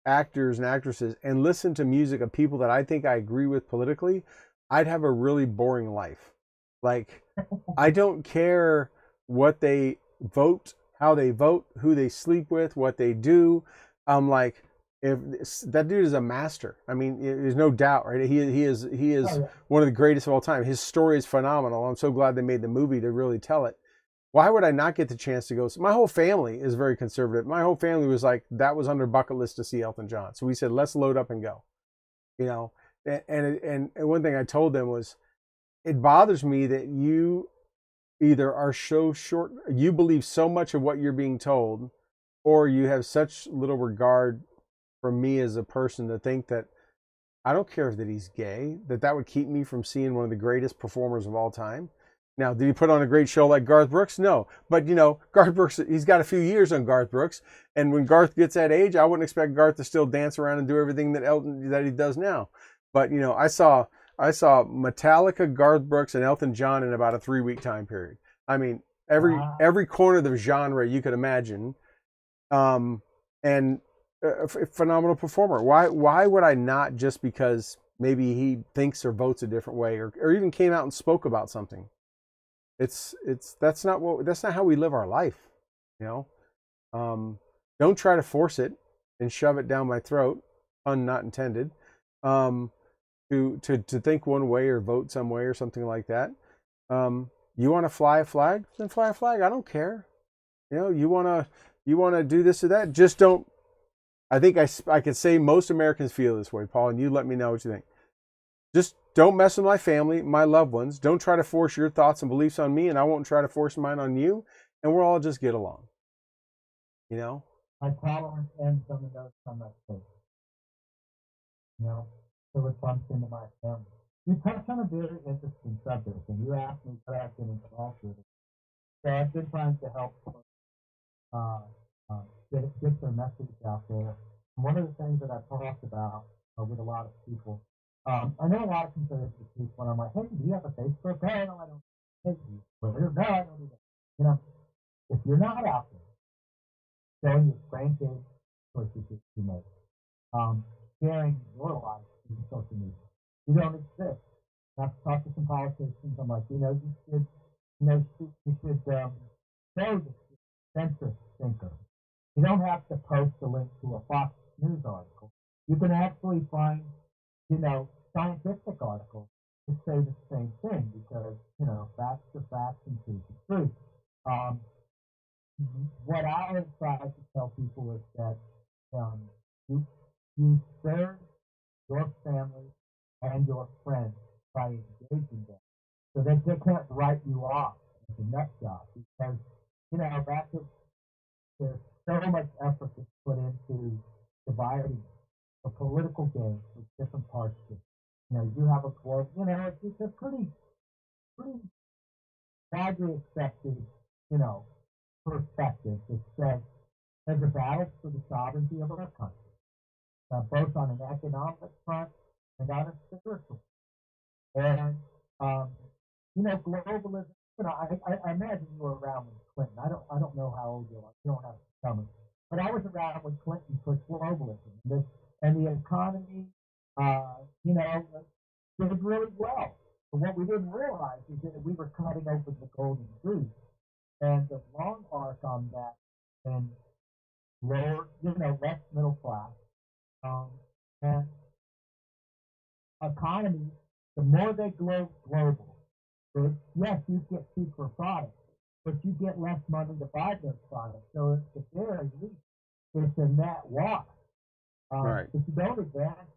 actors and actresses and listened to music of people that I think I agree with politically, I'd have a really boring life. Like, I don't care what they vote, how they vote, who they sleep with, what they do. I'm like, if that dude is a master. I mean, there's no doubt, right? He is Oh, yeah. one of the greatest of all time. His story is phenomenal. I'm so glad they made the movie to really tell it. Why would I not get the chance to go? My whole family is very conservative. My whole family was like, that was on their bucket list to see Elton John. So we said, let's load up and go. You know, and one thing I told them was, it bothers me that you either are so short, you believe so much of what you're being told, or you have such little regard for me as a person to think that I don't care that he's gay, that would keep me from seeing one of the greatest performers of all time. Now, did he put on a great show like Garth Brooks? No. But, Garth Brooks, he's got a few years on Garth Brooks. And when Garth gets that age, I wouldn't expect Garth to still dance around and do everything that he does now. But, I saw Metallica, Garth Brooks, and Elton John in about a 3-week time period. I mean, every corner of the genre you could imagine. And a phenomenal performer. Why would I not, just because maybe he thinks or votes a different way, or even came out and spoke about something? It's that's not how we live our life, you know. Don't try to force it and shove it down my throat, pun not intended. Um, to think one way or vote some way or something like that. You want to fly a flag, then fly a flag. I don't care. You want to do this or that. Just don't. I think I can say most Americans feel this way, Paul, and you let me know what you think. Just don't mess with my family, my loved ones. Don't try to force your thoughts and beliefs on me, and I won't try to force mine on you. And we'll all just get along. You know? My tolerance ends on the notes on my face. You know, so it bumps into my family. You touch on a very interesting subject, and you asked me what I've been involved with. So I've been trying to help uh, get their message out there. And one of the things that I've talked about with a lot of people, I know a lot of conservative people, and I'm like, hey, do you have a Facebook? Oh, no, I don't. Hey, do you Twitter? No, I don't do that. You know, if you're not out there showing your grandkids choices that you make, sharing your life in social media, you don't exist. I've talked to some politicians. I'm like, you should, you should show the centrist thinker. You don't have to post a link to a Fox News article. You can actually find, scientific articles to say the same thing because, facts are facts and truth is truth. Um, what I have tried to tell people is that um, you, you serve your family and your friends by engaging them so that they can't write you off as a nut job because, that's there's so much effort that's put into dividing a political game with different parts of it. You have a club, it's a pretty widely accepted, you know, perspective that says there's a battle for the sovereignty of our country, both on an economic front and on a spiritual. And globalism. I imagine you were around when Clinton. I don't know how old you are. You don't have to tell me. But I was around when Clinton pushed globalism, and the economy, did really well. But what we didn't realize is that we were cutting open the golden goose, and the long arc on that, and lower, less middle class, um, and economies, the more they go global, yes, you get cheaper products, but you get less money to buy those products. So at the very least, it's a net wash. Right. If you don't advance,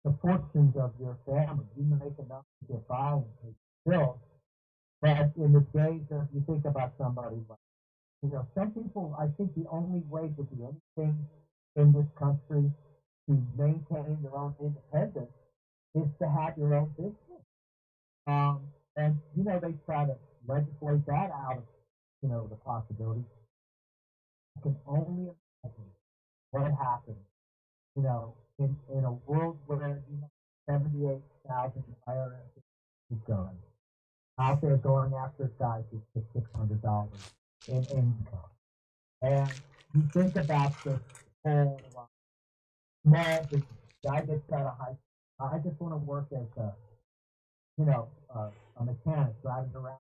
the fortunes of your family, you make enough to get by and pay bills. But in the days of, you think about somebody like, some people, I think the only way to do anything in this country to maintain their own independence is to have your own business. And they try to legislate that out of the possibility. I can only imagine what happens, in a world where 78,000 IRS is gone. out there going after guys with $600 in income. And you think about this whole small business. Guy gets out of high school. I just want to work as a mechanic driving around,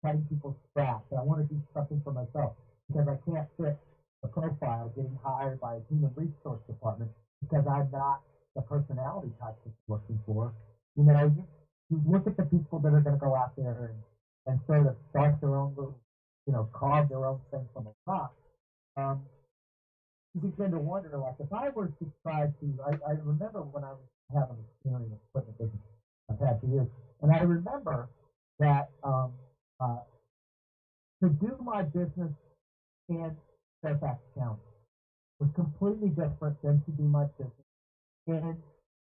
cutting people's straps. And I want to do something for myself because I can't fit the profile getting hired by a human resource department because I'm not the personality type that's looking for. You look at the people that are going to go out there and sort of start their own little, carve their own thing from a rock. Um, you begin to wonder, like, if I were to try to, I remember when I was having experience with the business I've had for years, and I remember that to do my business in Fairfax County was completely different than to do my business in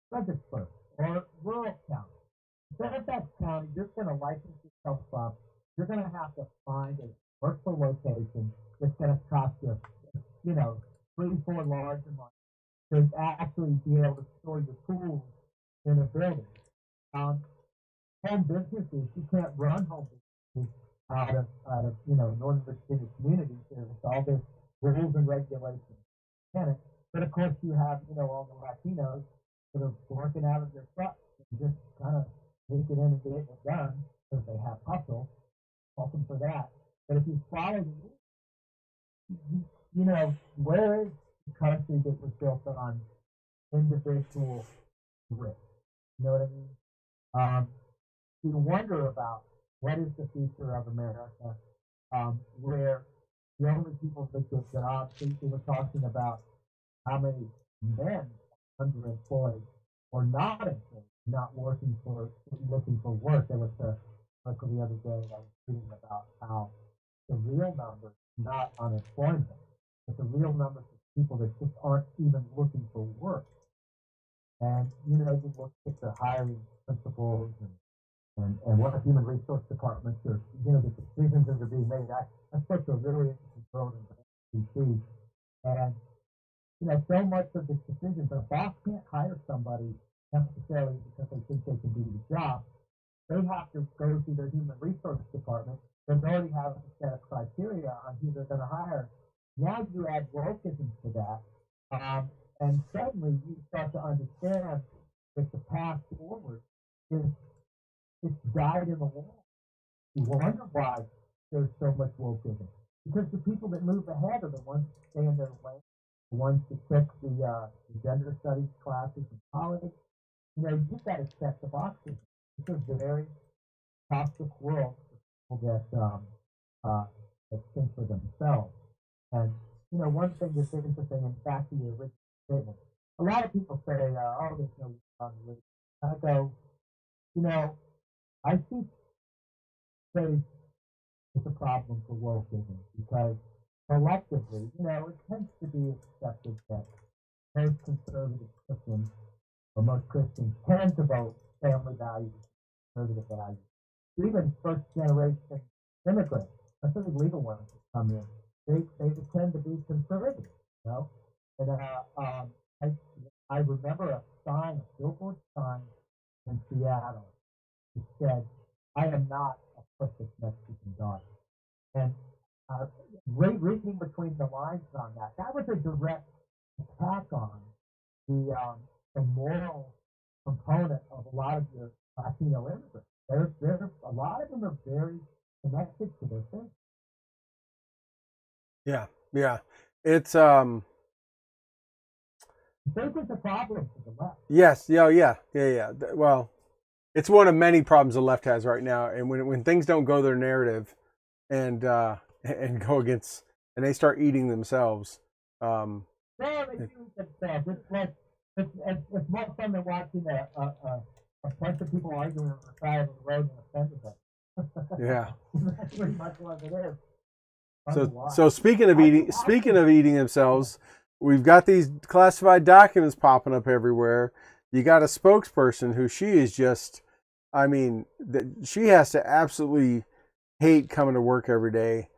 Fredericksburg or rural county. Fairfax County, you're going to license yourself up. You're going to have to find a commercial location that's going to cost you, 3-4 large amounts to actually be able to store your tools in a building. Home businesses, you can't run home businesses out of Northern Virginia communities. There's all this rules and regulations. But of course, you have all the Latinos that are working out of their trucks and just kind of taking in and getting it done because they have hustle. Welcome for that. But if you follow the rules, where is the country that was built on individual risk? You know what I mean? You wonder about what is the future of America, where the only people that get jobs, we were talking about how many men are underemployed or not employed, not looking for work. There was a article the other day I was reading about how the real numbers, not unemployment, but the real numbers of people that just aren't even looking for work. And you look at the hiring principles and what the human resource departments are, the decisions that are being made. I spoke to a really interesting girl in DC, and so much of the decisions, a boss can't hire somebody necessarily because they think they can do the job. They have to go through their human resource department and already have a set of criteria on who they're going to hire. Now you add wokeism to that, and suddenly you start to understand that the path forward is it's dyed in the wall. You wonder why there's so much wokeism. Because the people that move ahead are the ones that stay in their lane, the ones that took the gender studies classes in college. You've got to check the boxes. It's a very toxic world for people that think for themselves. And, one thing that's interesting, and back to your original statement, a lot of people say, oh, there's no religion. I go, I see faith is a problem for wokeism because collectively, it tends to be accepted that most conservative Christians or most Christians tend to vote family values, conservative values. Even first generation immigrants, especially legal ones that come in, they tend to be conservative, And I remember a sign, a billboard sign in Seattle that said, "I am not a perfect Mexican daughter." And reading between the lines on that was a direct attack on the moral component of a lot of your Latino immigrants. There's a lot of them are very connected to their faith. Yeah. It's faith is a problem for the left. Yes, yeah. Well, it's one of many problems the left has right now, and when things don't go their narrative, and go against, and they start eating themselves. No, they do themselves. It's more fun than watching a bunch of people arguing on the side of the road in a fender bender. Yeah. That's pretty much what it is. So speaking of eating themselves, we've got these classified documents popping up everywhere. You got a spokesperson who she is just, she has to absolutely hate coming to work every day,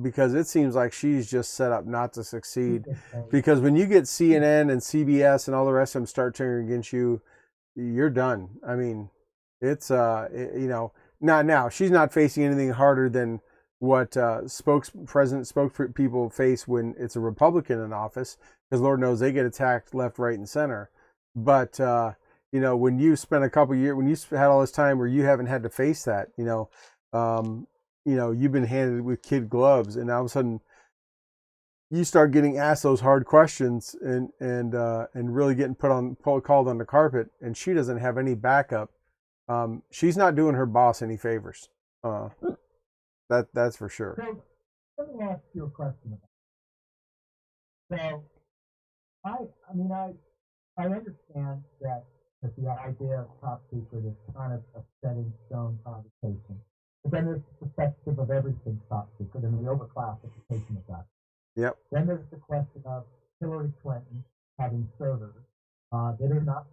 because it seems like she's just set up not to succeed. Because when you get CNN and CBS and all the rest of them start turning against you, you're done. It's Not now. She's not facing anything harder than what spokespeople face when it's a Republican in office, because Lord knows they get attacked left, right, and center. But when you spent a couple years, when you had all this time where you haven't had to face that, you've been handed with kid gloves, and all of a sudden you start getting asked those hard questions and really getting called on the carpet, and she doesn't have any backup. She's not doing her boss any favors. That's for sure. So let me ask you a question about. So I understand that the idea of top secret is kind of a set in stone conversation. But then there's the perspective of everything top secret and the overclassification of that. Yep. Then there's the question of Hillary Clinton having servers that are not,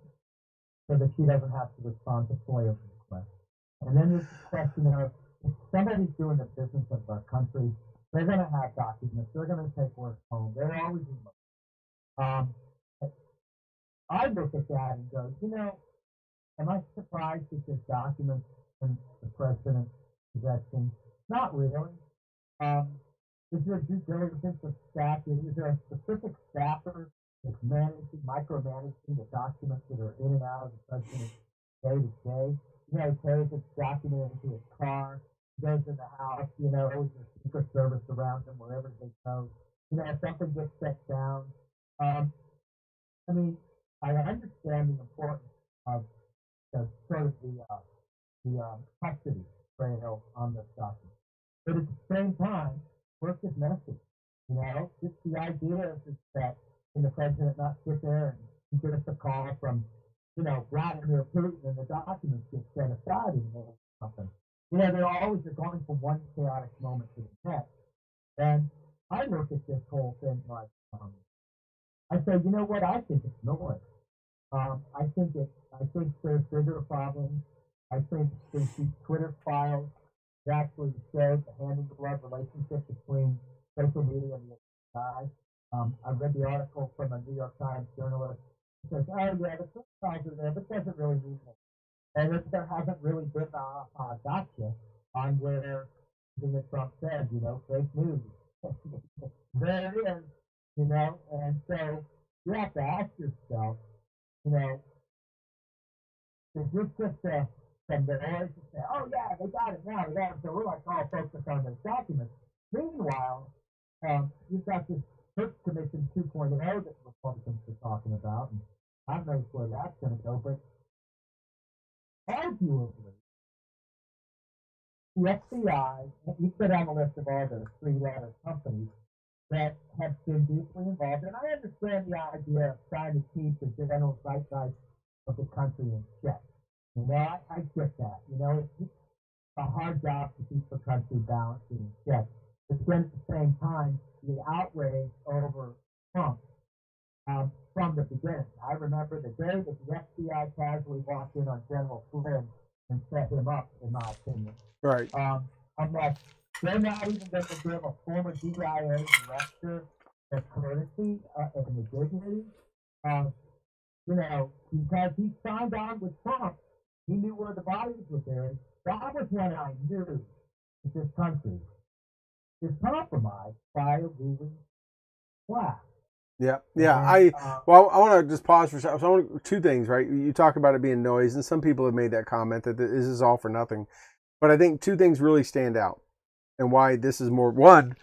so that she doesn't have to respond to FOIA requests. And then there's the question of if somebody's doing the business of our country, they're going to have documents, they're going to take work home, they're always remote. I look at that and go, am I surprised that there's documents in the president's possession? Not really. Is there due diligence of staff? Is there a specific staffer that's micromanaging the documents that are in and out of the president's day to day? He carries his document into his car, goes in the house, there's Secret Service around him wherever they go. If something gets set down. I understand the importance of sort of the custody trail on this document. But at the same time, work is messy. Just the idea is that the president not sit there and get us a call from, Vladimir Putin and the documents get set aside and something. They're always going from one chaotic moment to the next. And I look at this whole thing like, I say, what? I think it's noise. I think there's bigger problems. I think these Twitter files actually show the hand-in-glove relationship between social media and the FBI. I read the article from a New York Times journalist who says, oh yeah, the Twitter files are there, but doesn't really mean it. And if there hasn't really been a gotcha on where everything that Trump said, fake news. There it is, and so you have to ask yourself, is this just some noise to say, oh yeah, they got it now, so we're like all focused on those documents. Meanwhile, you've got this Church Commission 2.0 that Republicans are talking about, and I don't know where that's going to go, but arguably, the FBI, you put on the list of all the three-letter companies that have been deeply involved, and I understand the idea of trying to keep the general zeitgeist of the country in check. I get that. It's a hard job to keep the country balanced and in check. But then at the same time, the outrage over Trump from the beginning. I remember the day that the FBI casually walked in on General Flynn and set him up, in my opinion. Right. I'm like, they're not even going to give a former DIA director the courtesy and the dignity, because he signed on with Trump. He knew where the bodies were buried. That was when I knew that this country is compromised by a ruling class. Yeah. I want to just pause for a second. So two things, right? You talk about it being noise, and some people have made that comment that this is all for nothing. But I think two things really stand out, and why this is more. One,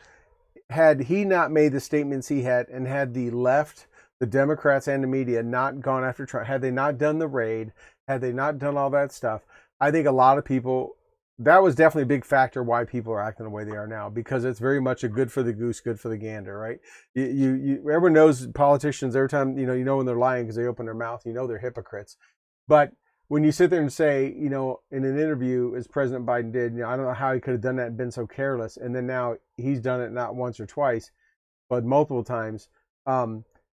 had he not made the statements he had, and had the left, the Democrats and the media not gone after Trump, had they not done the raid, had they not done all that stuff, I think a lot of people, that was definitely a big factor why people are acting the way they are now, because it's very much a good for the goose, good for the gander, right? Everyone knows politicians, every time, when they're lying because they open their mouth, they're hypocrites. But when you sit there and say, in an interview, as President Biden did, I don't know how he could have done that and been so careless. And then now he's done it not once or twice, but multiple times.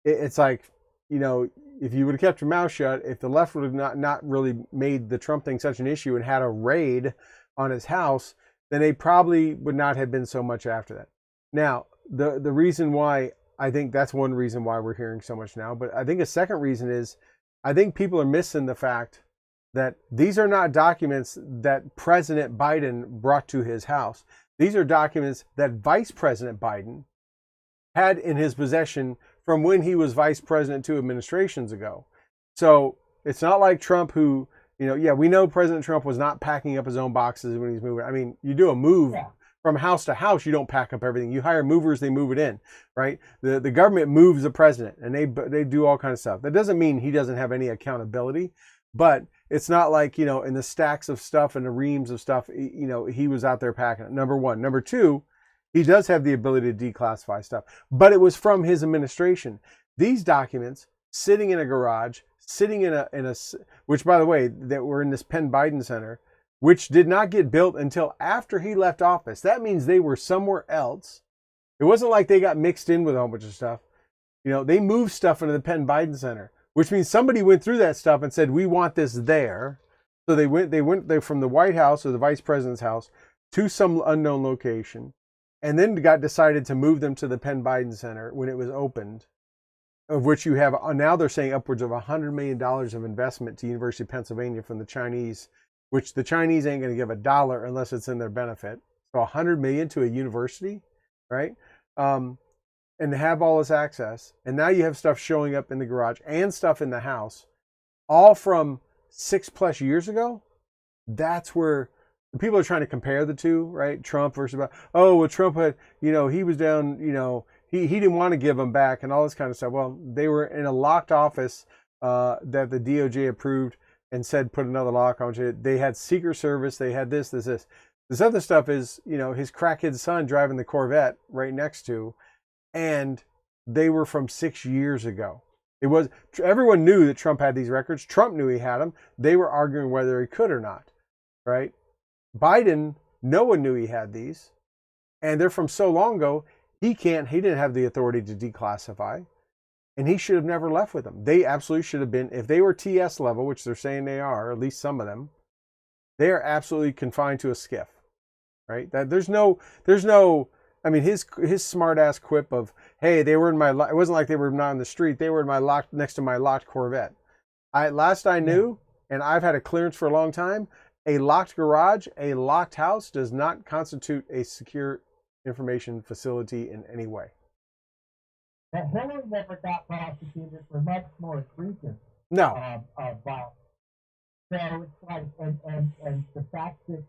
It's like, if you would have kept your mouth shut, if the left would have not really made the Trump thing such an issue and had a raid on his house, then they probably would not have been so much after that. Now, the reason why, I think that's one reason why we're hearing so much now, but I think a second reason is, I think people are missing the fact that these are not documents that President Biden brought to his house. These are documents that Vice President Biden had in his possession from when he was vice president 2 administrations ago. So it's not like Trump who, we know President Trump was not packing up his own boxes when he's moving. I mean, you do a move from house to house, you don't pack up everything. You hire movers, they move it in, right? The government moves the president, and they do all kinds of stuff. That doesn't mean he doesn't have any accountability, but it's not like, in the stacks of stuff and the reams of stuff, he was out there packing it. Number one. Number two, he does have the ability to declassify stuff, but it was from his administration. These documents sitting in a garage, sitting in a, which by the way, that were in this Penn Biden Center, which did not get built until after he left office. That means they were somewhere else. It wasn't like they got mixed in with a whole bunch of stuff. They moved stuff into the Penn Biden Center, which means somebody went through that stuff and said, we want this there. So they went from the White House or the vice president's house to some unknown location, and then got decided to move them to the Penn Biden Center when it was opened, of which you have, now they're saying upwards of $100 million of investment to University of Pennsylvania from the Chinese, which the Chinese ain't going to give a dollar unless it's in their benefit. So $100 million to a university, right? And to have all this access. And now you have stuff showing up in the garage and stuff in the house, all from 6+ years ago. That's where people are trying to compare the two, right? Trump versus, Trump had, he was down, he didn't want to give them back and all this kind of stuff. Well, they were in a locked office that the DOJ approved and said put another lock on it. They had Secret Service. They had this. This other stuff is, his crackhead son driving the Corvette right next to, and they were from 6 years ago. Everyone knew that Trump had these records. Trump knew he had them. They were arguing whether he could or not, right? Biden, no one knew he had these, and they're from so long ago, he didn't have the authority to declassify, and he should have never left with them. They absolutely should have been, if they were TS level, which they're saying they are, at least some of them, they are absolutely confined to a skiff, right? That there's no, I mean, his smart ass quip of, hey, they were in my, it wasn't like they were not on the street, they were in my next to my locked Corvette. Last I knew, and I've had a clearance for a long time, a locked garage, a locked house does not constitute a secure information facility in any way. But Hillary never got prosecuted for much more egregious violence. So it's like, and the fact that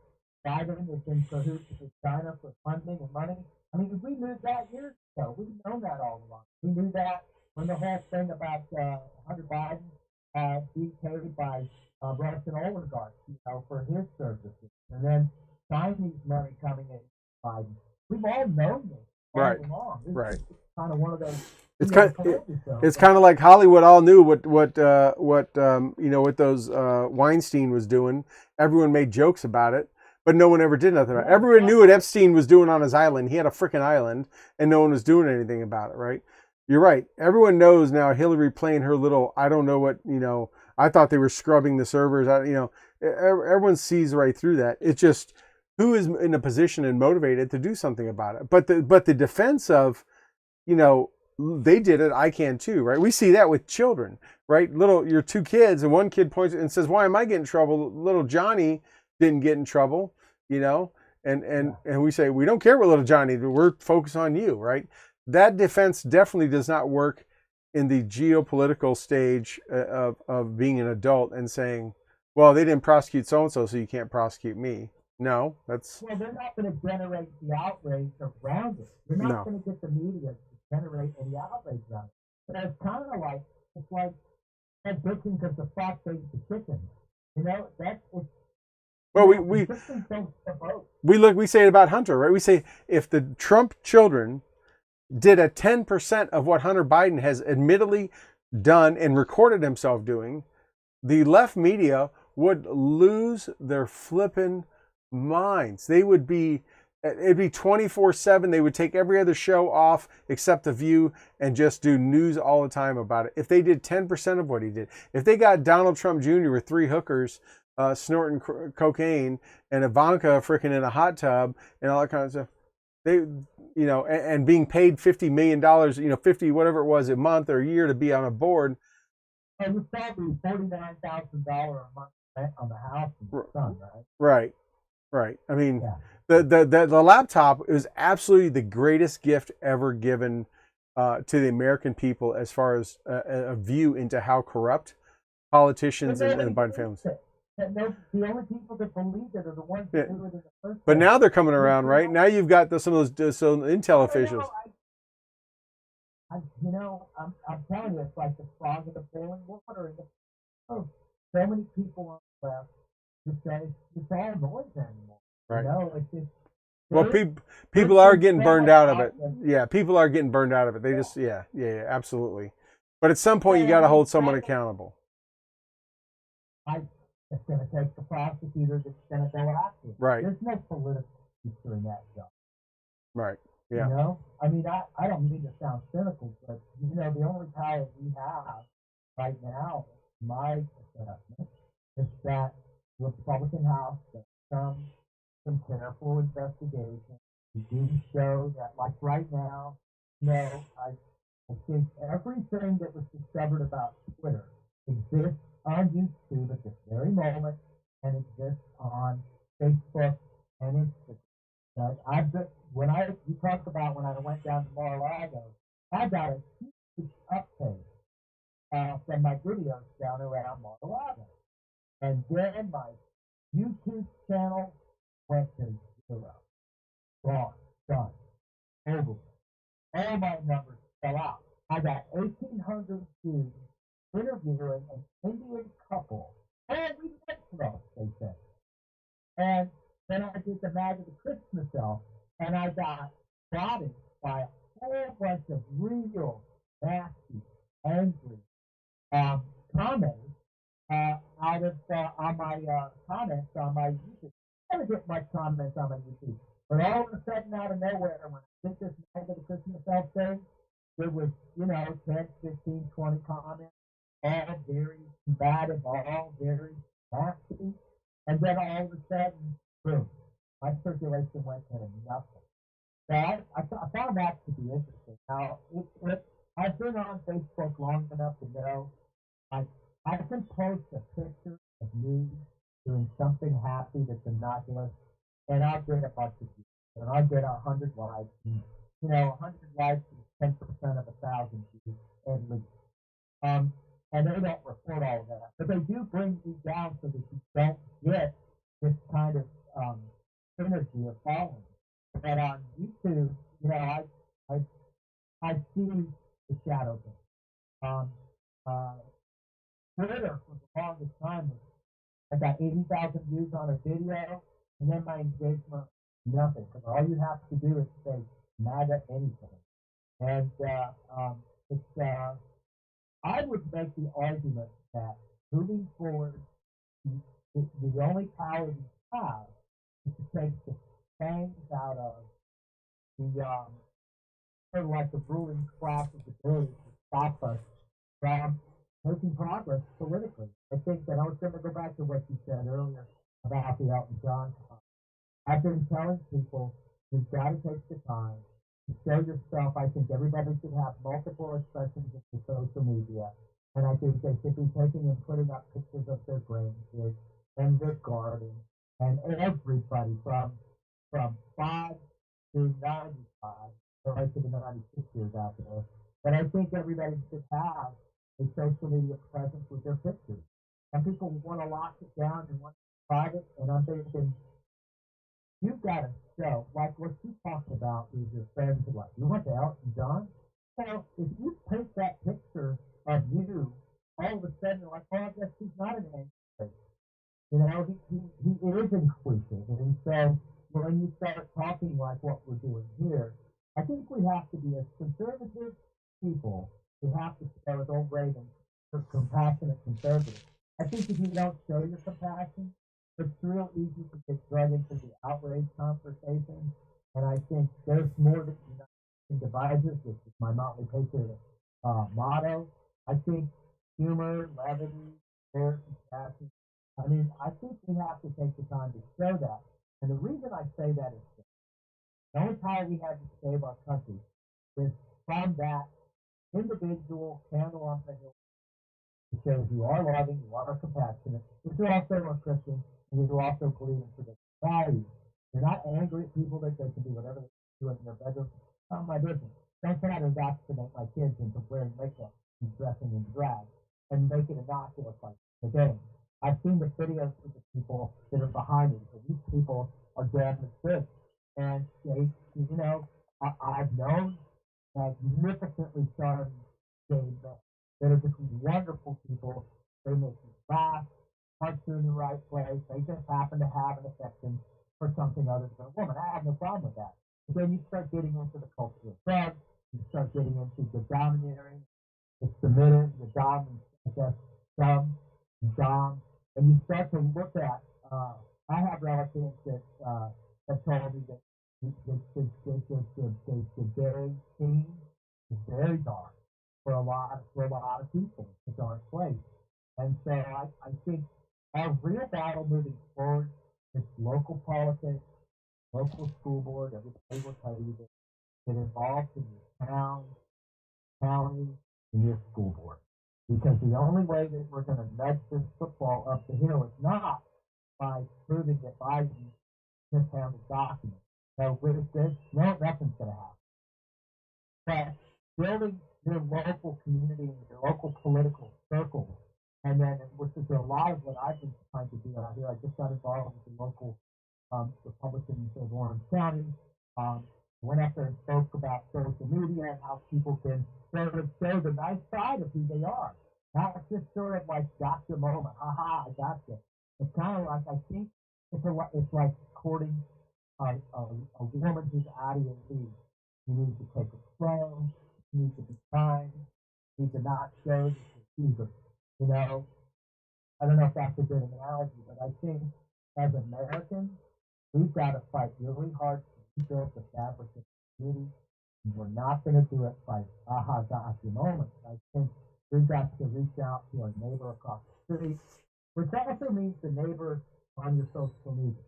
Biden is in cahoots with China for funding and money. I mean, we knew that years ago. We've known that all along. We knew that when the whole thing about Hunter Biden being paid by Russian oligarchs, for his services, and then Chinese money coming in Biden. We've all known this all along. It's kind of one of those. It's kind of like Hollywood all knew what those Weinstein was doing. Everyone made jokes about it, but no one ever did nothing about it. Everyone knew what Epstein was doing on his island. He had a freaking island, and no one was doing anything about it, right? You're right. Everyone knows now Hillary playing her little, I don't know what, I thought they were scrubbing the servers. Everyone sees right through that. It's just who is in a position and motivated to do something about it. But the defense of, they did it, I can too, right? We see that with children, right? Your two kids, and one kid points and says, why am I getting in trouble? Little Johnny didn't get in trouble, and we say, we don't care what little Johnny did. We're focused on you, right? That defense definitely does not work in the geopolitical stage of being an adult and saying, well, they didn't prosecute so-and-so, so you can't prosecute me. No, that's... Well, they're not going to generate the outrage around it. They're not going to get the media to generate any outrage around it. But it's kind of like, it's like that bitching because the fox ate the chicken. Well, we say it about Hunter, right? We say if the Trump children did a 10% of what Hunter Biden has admittedly done and recorded himself doing, the left media would lose their flippin' minds. It'd be 24/7. They would take every other show off except The View and just do news all the time about it. If they did 10% of what he did, if they got Donald Trump Jr. with 3 hookers snorting cocaine and Ivanka freaking in a hot tub and all that kind of stuff, and being paid $50 million, 50 whatever it was a month or a year to be on a board. And it's probably $49,000 a month on the house and the sun, right? Right, right. I mean, Yeah. the laptop is absolutely the greatest gift ever given to the American people as far as a view into how corrupt politicians and the Biden families. The only people that believe it are the ones Yeah. that do it in the first But place. now they're coming around, right? Now you've got some of those Intel officials. I'm telling you, it's like the frog in the boiling water. And so many people on the left just say it's all noise anymore. Right. You know, it's just. Well, people are getting burned out of it. Yeah, people are getting burned out of it. They just, yeah, absolutely. But at some point, you got to hold someone accountable. It's going to take the prosecutor that's going to go after it. Right. There's no political future in that job. Right. Yeah. You know, I mean, I don't mean to sound cynical, but the only power we have right now, my assessment, is that the Republican House does some careful investigation. We do show that, like right now, I think everything that was discovered about Twitter exists on YouTube at this very moment and exists on Facebook and Instagram. You talk about when I went down to Mar-a-Lago, I got a huge uptake from my videos down around Mar-a-Lago. And then my YouTube channel went to 0. Gone. Done. Over. All my numbers fell out. I got 1,800 views interviewing an Indian couple. And we went close, they said. And then I did the MAGA the Christmas elf, and I got spotted by a whole bunch of real nasty, angry comments out of on my comments on my YouTube. I never get much comments on my YouTube, but all of a sudden, out of nowhere, when I did this MAGA the Christmas elf thing, there was 10, 15, 20 comments, all very combative, all very nasty. And then all of a sudden, boom, my circulation went to nothing. So I found that to be interesting. Now, I've been on Facebook long enough to know I can post a picture of me doing something happy that's innocuous, and I'll get a bunch of views, and I'll get 100 likes. And, 100 likes is 10% of 1,000 views at least. And they don't report all of that, but they do bring you down so that you don't get this kind of synergy of following. But on YouTube, I see the shadow thing. Uh, Twitter for the longest time I got 80,000 views on a video, and then my engagement nothing, because all you have to do is say MAGA anything, and it's. I would make the argument that moving forward, the only power we have is to take the fangs out of the sort of like the ruling class of the day to stop us from making progress politically. I think that I was going to go back to what you said earlier about the Elton John. I've been telling people you've got to take the time to show yourself. I think everybody should have multiple expressions of the social media. And I think they should be taking and putting up pictures of their grandkids and their garden and everybody from 5 to 95, or right to the 96 years out there. But I think everybody should have a social media presence with their pictures. Some people want to lock it down and want to private, and I'm thinking, you've got to show, like what you talked about is your friends are like, you went to Elton John? So if you take that picture of you, all of a sudden you're like, oh, I guess he's not an angry. He is inclusive. And so when you start talking like what we're doing here, I think we have to be as conservative people. We have to stay with old Reagan, for compassionate conservatives. I think if you don't show your compassion, it's real easy to get dragged into the outrage conversation. And I think there's more that divides, which is my Motley Patriot motto. I think humor, levity, fair, compassion. I mean, I think we have to take the time to show that. And the reason I say that is the only power we have to save our country is from that individual candle on the hill because you are loving, you are compassionate, but you also are Christian, and you also believe in traditional values. You're not angry at people that they can do whatever they do in their bedroom. It's not my business. Don't try to indoctrinate my kids into wearing makeup and dressing in drag and make it innocuous like the game. I've seen the videos of the people that are behind it, and these people are damn good. And they, I've known magnificently charming gay men that are just wonderful people. They make you laugh, punch you in the right place. They just happen to have an affection for something other than a woman. I have no problem with that. But then you start getting into the culture of drugs. You start getting into the domineering, the submitted, the dominant, the dumb, dom, and you start to look at. I have relatives that have told me that the gay scene is very dark for a lot of people. It's a dark place, and so I think our real battle moving forward is local politics, local school board. Everybody will tell you that it involves in your town, county, and your school board. Because the only way that we're going to nudge this football up the hill is not by proving that Biden mishandled documents. So with this, no, nothing's going to happen. But building your local community and your local political circles, and then, which is a lot of what I've been trying to do out here. I just got involved with the local Republicans of Orange County. Went up there and spoke about social media and how people can sort of show the nice side of who they are. Not just sort of like gotcha moment, haha, I gotcha. It's kind of like, I think it's like courting a woman who's out of your league. You need to take it slow, you need to be kind, you need to not show that you're eager. You know, I don't know if that's a good analogy, but I think as Americans, we've got to fight really hard to rebuild the fabric of the community. And we're not going to do it by aha gotcha moments. I think we've got to reach out to our neighbor across the street, which also means the neighbor on your social media.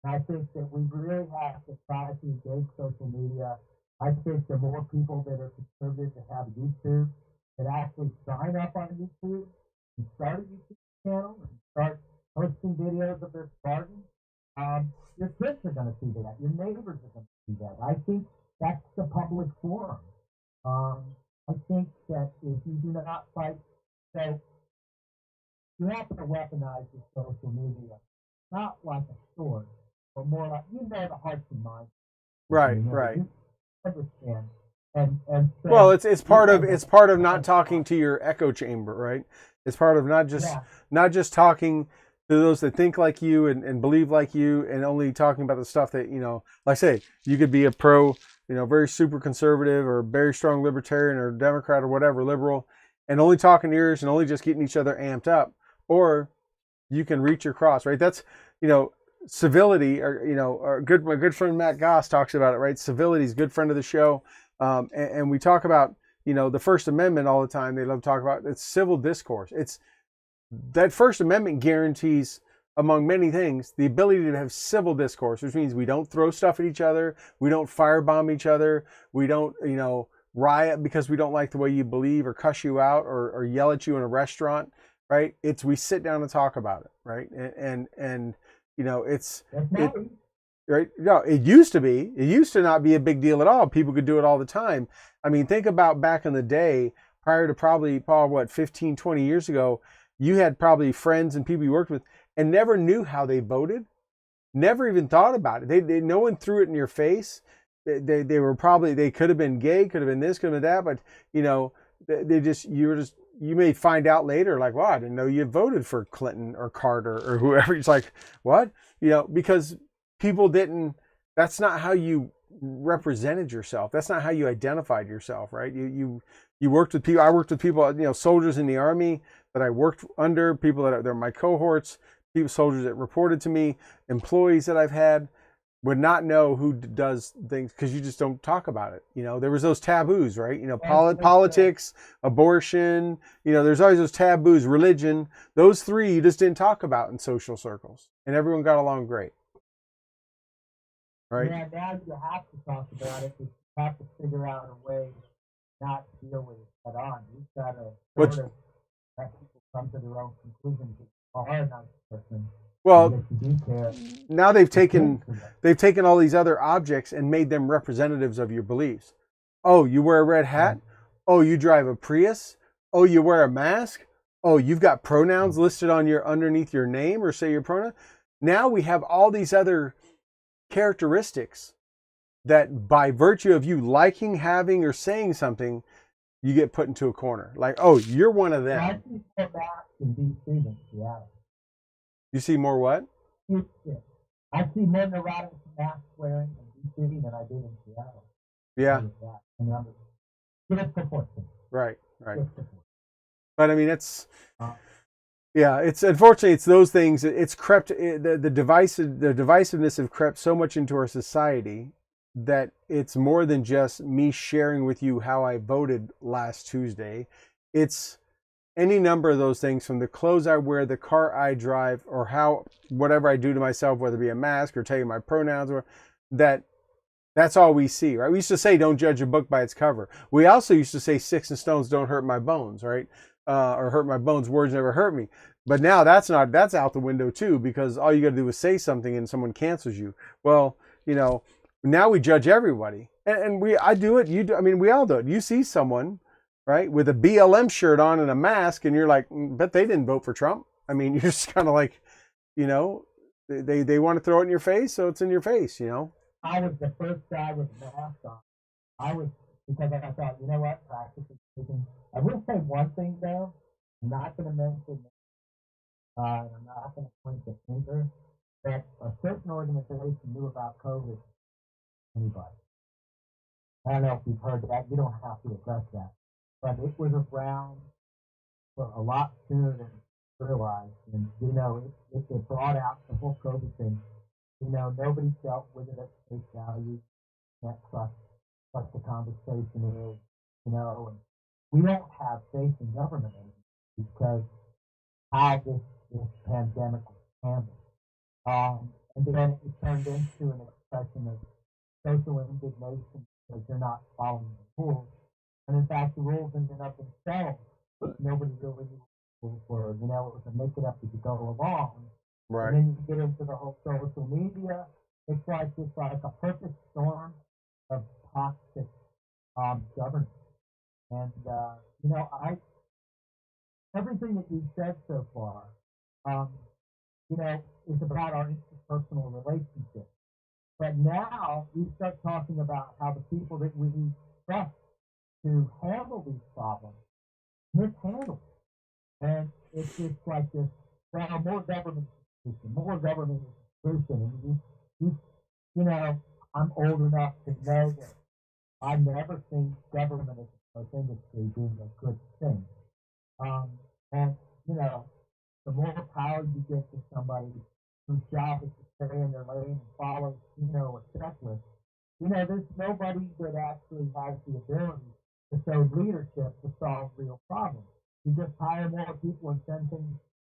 And I think that we really have to try to engage social media. I think the more people that are conservative that have YouTube, that actually sign up on YouTube and start a YouTube channel and start posting videos of their garden, your kids are going to see that. Your neighbors are going to see that. I think that's the public forum. I think that if you do not fight, so you have to weaponize your social media, not like a sword, but more like, the hearts and minds. Right, right. You understand. And so, well, it's part of not talking to your echo chamber, right? It's part of not just talking to those that think like you and believe like you, and only talking about the stuff that, like I say, you could be a pro, very super conservative or very strong libertarian or Democrat or whatever, liberal, and only talking ears and only just getting each other amped up. Or you can reach your cross, right? That's, civility, or, my good friend Matt Goss talks about it, right? Civility is a good friend of the show. And we talk about, the First Amendment all the time. They love to talk about it's civil discourse. It's that First Amendment guarantees, among many things, the ability to have civil discourse, which means we don't throw stuff at each other. We don't firebomb each other. We don't, riot because we don't like the way you believe, or cuss you out, or yell at you in a restaurant, right? It's, we sit down and talk about it, right? And it's right. No, it used to be. It used to not be a big deal at all. People could do it all the time. I mean, think about back in the day, prior to probably, Paul, 15, 20 years ago, you had probably friends and people you worked with and never knew how they voted, never even thought about it. They no one threw it in your face. They were probably, they could have been gay, could have been this, could have been that, but you may find out later, like, wow, I didn't know you voted for Clinton or Carter or whoever. It's like, what? Because people didn't, that's not how you represented yourself. That's not how you identified yourself, right? You worked with people. I worked with people, soldiers in the Army that I worked under, people that they're my cohorts, people, soldiers that reported to me, employees that I've had, would not know who does things because you just don't talk about it. There was those taboos, right? Politics, abortion, there's always those taboos, religion, those three you just didn't talk about in social circles, and everyone got along great. Right? Yeah, now you have to talk about it. You have to figure out a way not to deal with it head on. You've got to let people come to their own conclusions. Are a nice person. Well, You do care. now they've taken all these other objects and made them representatives of your beliefs. Oh, you wear a red hat? Oh, you drive a Prius? Oh, you wear a mask? Oh, you've got pronouns listed on your underneath your name or say your pronoun. Now we have all these other characteristics that by virtue of you liking, having, or saying something, you get put into a corner. Like, oh, you're one of them. I see more masks in DC than Seattle. You see more what? I see more neurotic mask wearing in DC than I did in Seattle. Yeah. Right. But I mean, it's yeah. It's unfortunately it's those things. It's crept. The divisiveness have crept so much into our society that it's more than just me sharing with you how I voted last Tuesday. It's any number of those things, from the clothes I wear, the car I drive, or how whatever I do to myself, whether it be a mask or tell you my pronouns, or that's all we see, right? We used to say, don't judge a book by its cover. We also used to say, sticks and stones don't hurt my bones, right? Or hurt my bones, words never hurt me. But now that's out the window too, because all you got to do is say something and someone cancels you. Well, now we judge everybody. And I do it, you do, I mean, we all do it. You see someone, right, with a BLM shirt on and a mask, and you're like, bet they didn't vote for Trump. I mean, you're just kind of like, they want to throw it in your face, so it's in your face, I was the first guy with a mask on. Because I thought, you know what, practice is speaking. I will say one thing though, I'm not going to mention, I'm not going to point the finger, that a certain organization knew about COVID. Anybody? I don't know if you've heard that. You don't have to address that. But it was around for a lot sooner than realized. And, it brought out the whole COVID thing. Nobody dealt with it at face value. That trust what the conversation is, and we don't have faith in government anymore because how this pandemic was handled. And then it turned into an expression of social indignation because you're not following the rules. And in fact, the rules in and of themselves, nobody really knew what the rules were. It was a make it up as you go along. Right. And then you get into the whole social media. It's like a perfect storm of toxic governance. And everything that you've said so far, is about our interpersonal relationships. But now we start talking about how the people that we trust to handle these problems mishandle it. And it's just like this, well, more government institution. And I'm old enough to know that I've never seen government as an industry being a good thing. And, the more power you give to somebody whose job is to stay in their lane and follow, a checklist, there's nobody that actually has the ability to show leadership to solve real problems. You just hire more people and send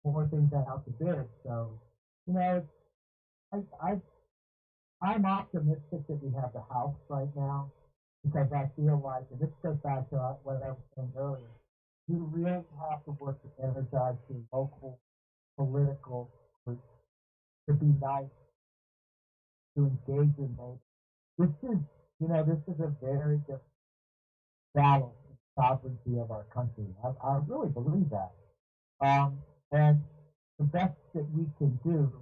more things out to bid. So, I'm optimistic that we have the House right now because I feel like, and this goes back to what I was saying earlier, you really have to work to energize your local political groups to be nice, to engage your neighbors. This is a very different battle for the sovereignty of our country. I really believe that. And the best that we can do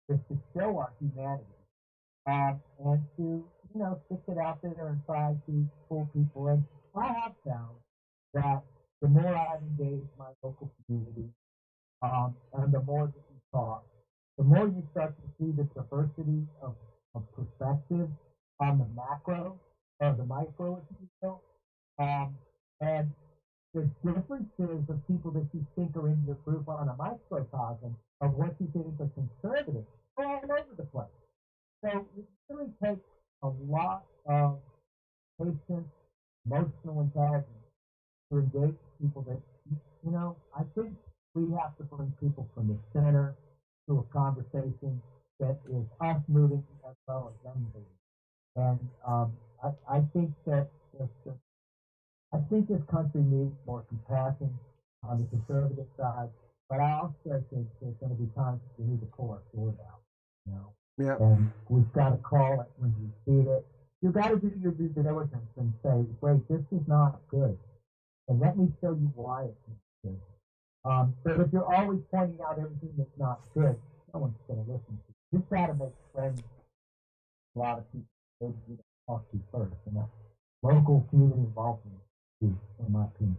is to show our humanity and to, stick it out there and try to pull people in. I have found that the more I've engaged my local community, and the more that we talk, the more you start to see the diversity of perspective on the macro or the micro, if you will, and the differences of people that you think are in your group on a microcosm of what you think are conservative are all over the place. So it really takes a lot of patience, emotional intelligence to engage people that, I think we have to bring people from the center to a conversation that is us moving as well as them moving. And I think that I think this country needs more compassion on the conservative side. But I also think there's going to be times we need to pull our sword out, you know, Yeah. and we've got to call it when we see it. You've got to do your due diligence and say, wait, this is not good. And let me show you why it's not good. But if you're always pointing out everything that's not good, no one's going to listen to you. You've got to make friends with a lot of people that you talk to first. And that's local community involvement, in my opinion.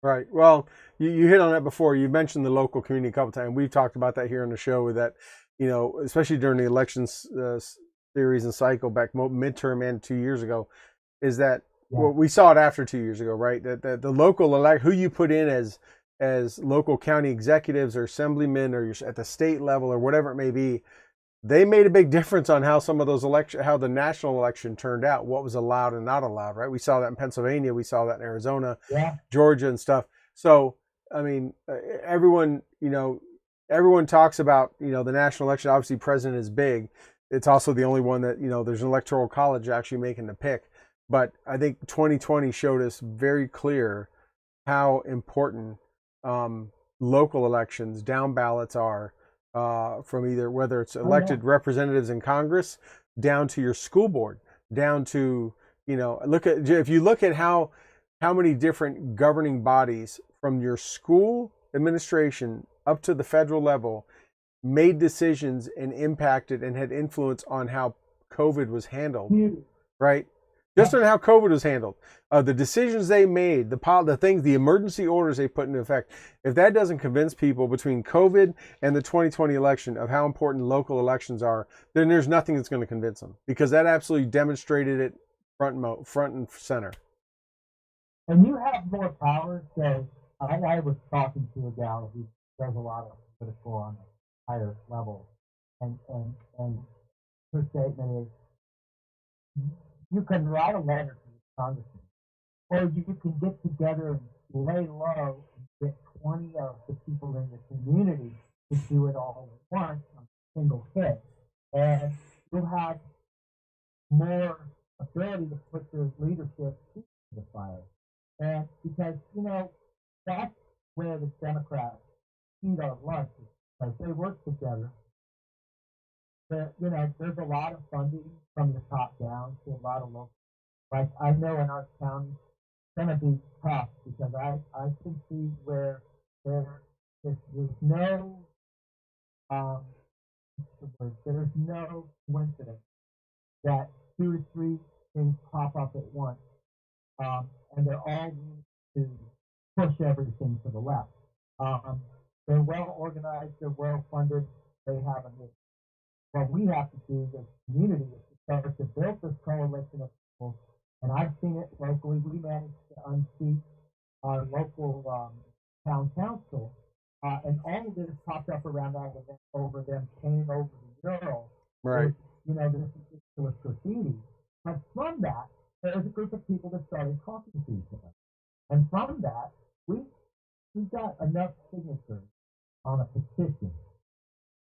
Right. Well, you hit on that before. You mentioned the local community a couple times. We've talked about that here on the show with that, you know, especially during the elections series and cycle back midterm and 2 years ago, is that well, we saw it after 2 years ago, right? That the local who you put in as local county executives or assemblymen or at the state level or whatever it may be, they made a big difference on how some of those how the national election turned out, what was allowed and not allowed, right? We saw that in Pennsylvania, we saw that in Arizona, Georgia and stuff. So, I mean, everyone talks about, you know, the national election. Obviously, president is big. It's also the only one that, you know, there's an electoral college actually making the pick. But I think 2020 showed us very clear how important local elections, down ballots are. From either whether it's elected representatives in Congress down to your school board, down to, you know, if you look at how many different governing bodies from your school administration up to the federal level made decisions and impacted and had influence on how COVID was handled, right? Just on how COVID was handled, the decisions they made, the things, the emergency orders they put into effect. If that doesn't convince people between COVID and the 2020 election of how important local elections are, then there's nothing that's going to convince them, because that absolutely demonstrated it front and center. And you have more power. So I was talking to a gal who does a lot of political on a higher level, and her statement is, you can write a letter to the congressman, or you can get together and lay low and get 20 of the people in the community to do it all at once on a single hit. And you'll have more ability to put your leadership to the fire. And because, you know, that's where the Democrats eat our lunch, because they work together. You know, there's a lot of funding from the top down to a lot of local. Like, I know in our county, it's going to be tough, because I can see where there's no there's no coincidence that 2 to 3 things pop up at once, and they're all to push everything to the left. They're well organized, they're well funded, they have a mission. What we have to do as a community is to start to build this coalition of people, and I've seen it locally. We managed to unseat our local town council, and all of this popped up around that event over them painting over the mural. Right. You know, this was graffiti. And from that, there was a group of people that started talking to each other. And from that, we got enough signatures on a petition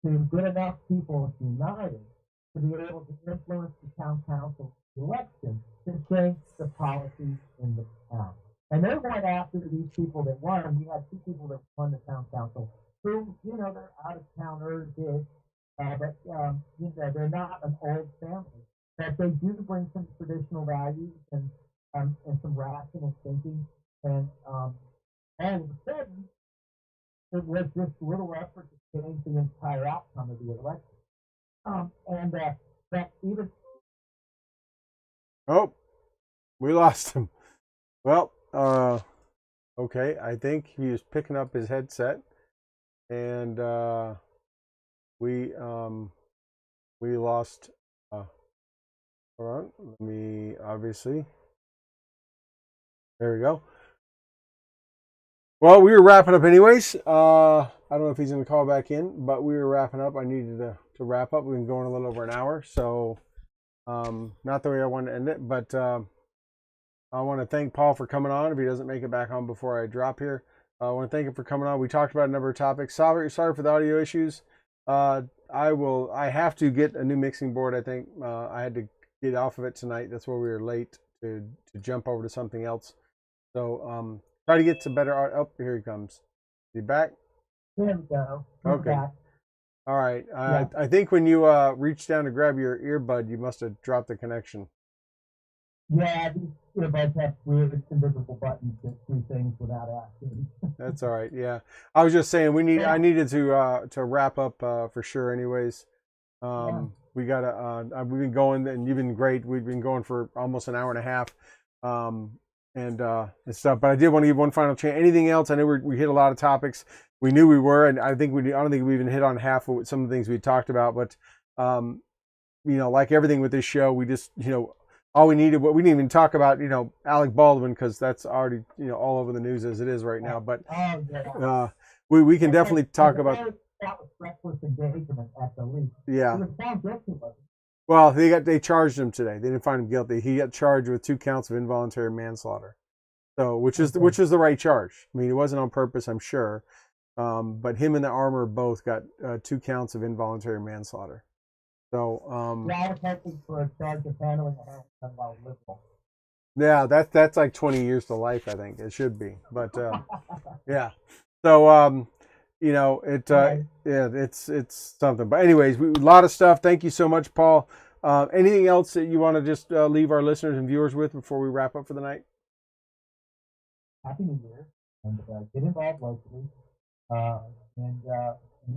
to get enough people united to be able to influence the town council election to change the policies in the town. And they went after these people that won. We had 2 people that won the town council who, you know, they're out of towners, but you know, they're not an old family. But they do bring some traditional values and some rational thinking. And all of a sudden, it was this little effort to change the entire outcome of the election. And that even. Oh, we lost him. Well, okay. I think he was picking up his headset, and we lost. Hold on. Let me obviously. There we go. Well, we were wrapping up anyways. I don't know if he's going to call back in, but we were wrapping up. I needed to wrap up. We've been going a little over an hour, so not the way I wanted to end it, but I want to thank Paul for coming on. If he doesn't make it back on before I drop here, I want to thank him for coming on. We talked about a number of topics. Sorry for the audio issues. I have to get a new mixing board. I think I had to get off of it tonight. That's why we were late to jump over to something else. So try to get to better art. Oh, here he comes. Is he back? There we go. Okay. Back. All right. Yeah. I think when you reached down to grab your earbud, you must have dropped the connection. Yeah, these earbuds have weird invisible buttons that do things without asking. That's all right. Yeah, I was just saying I needed to wrap up for sure. Anyways, we gotta we've been going and you've been great. We've been going for almost an hour and a half, and stuff. But I did want to give one final chance. Anything else? I know we hit a lot of topics. We knew we were, and I don't think we even hit on half of some of the things we talked about. But like everything with this show, we just all we needed, we didn't even talk about, Alec Baldwin, because that's already, all over the news as it is right now. But we can definitely talk about. That was reckless endangerment at the least. Yeah. He was found guilty of it. Well, they charged him today. They didn't find him guilty. He got charged with 2 counts of involuntary manslaughter. So, which is the right charge. I mean, it wasn't on purpose, I'm sure. But him and the armor both got 2 counts of involuntary manslaughter. So I was hoping for a charge of handling a handgun while liberal. Yeah, that's like 20 years to life, I think. It should be. But yeah. So it's something. But anyways, a lot of stuff. Thank you so much, Paul. Anything else that you want to just leave our listeners and viewers with before we wrap up for the night? Happy New Year, and get involved locally, and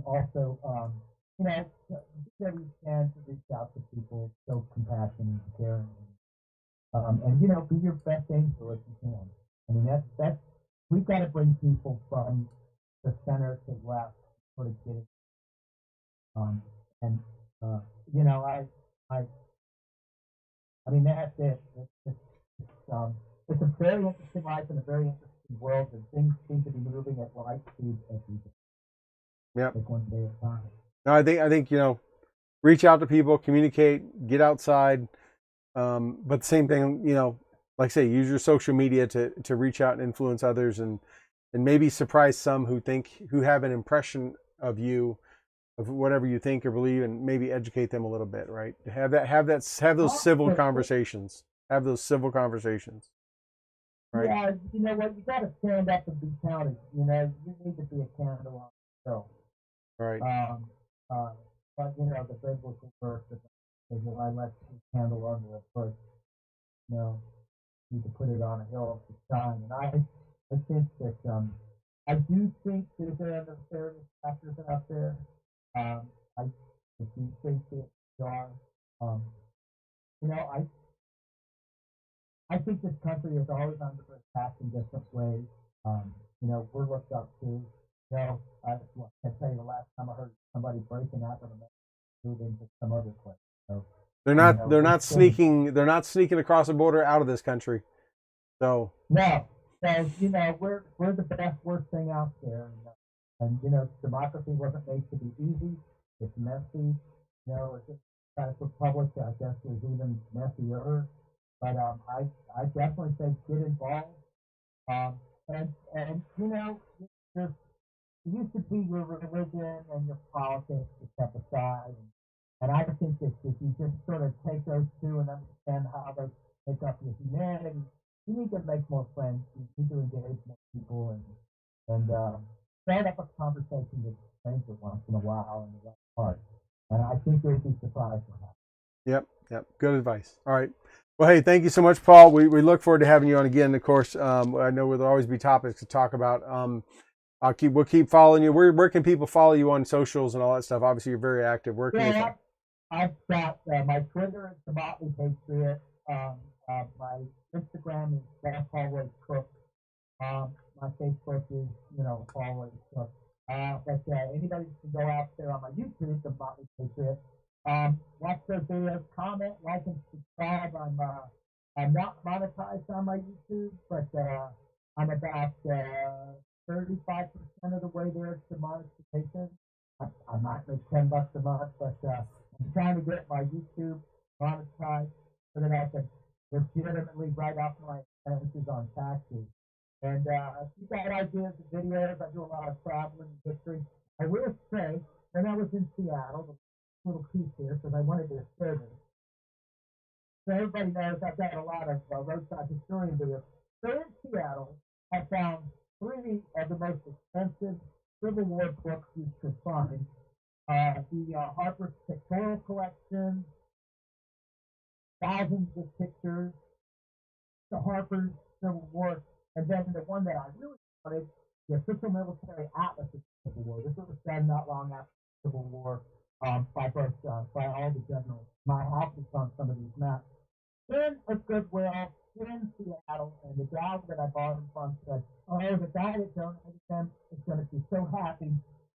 also do whatever you can to reach out to people, show compassion and caring, and be your best angel if you can. I mean, that's we've got to bring people from the center to left, sort of get it. And I mean that's it. It's a very interesting life and a very interesting world, and things seem to be moving at light speed every day. Yep. Like one day at a time. No, I think reach out to people, communicate, get outside. But the same thing, like I say, use your social media to reach out and influence others, and maybe surprise some who have an impression of you, of whatever you think or believe, and maybe educate them a little bit, right? Have those civil conversations. Have those civil conversations. Right. Yeah, you know what? You got to stand up and be counted. You need to be a candle on the hill. Right. But the biblical verse that I let the candle under it first. You need to put it on a hill to shine. And I think that I do think that there are nefarious factors out there. I do think that there are. I think this country is always under attack in different ways. We're looked up to. I tell you the last time I heard somebody breaking out of the move into some other place. So they're not sneaking across the border out of this country. So no. So we're the worst thing out there. And democracy wasn't made to be easy. It's messy. It's a kind of republic I guess is even messier. But I definitely say get involved. And there used to be your religion and your politics to step aside. And I think that if you just sort of take those two and understand how they make up your humanity, you need to make more friends. You need to engage more people and start up a conversation with strangers once in a while in the right part. And I think they'd be surprised what happens. Yep. Good advice. All right. Well, hey, thank you so much, Paul. We look forward to having you on again. Of course, I know there'll always be topics to talk about. We'll keep following you. Where can people follow you on socials and all that stuff? Obviously, you're very active. Where can you? I've got my Twitter is the Motley Patriot. My Instagram is Royce Koch. My Facebook is Paul Royce Koch. But anybody can go out there on my YouTube, the Motley Patriot. Watch those videos, comment, like, and subscribe. I'm not monetized on my YouTube, but I'm about 35% of the way there to monetization. I might make $10 a month, but I'm trying to get my YouTube monetized so that I can legitimately write off my expenses on taxes. And if you got ideas of videos, I do a lot of traveling history. I will say, when I was in Seattle, a little piece here, because I wanted to share this. So everybody knows I've got a lot of roadside historian videos. So in Seattle, I found 3 of the most expensive Civil War books you could find. The Harper's Pictorial Collection, thousands of pictures, the Harper's Civil War, and then the one that I really wanted, the Official Military Atlas of the Civil War. This was done not long after the Civil War by all the generals. My house is on some of these maps. In a Goodwill in Seattle, and the gal that I bought them from said, "Oh, the guy that donated them is going to be so happy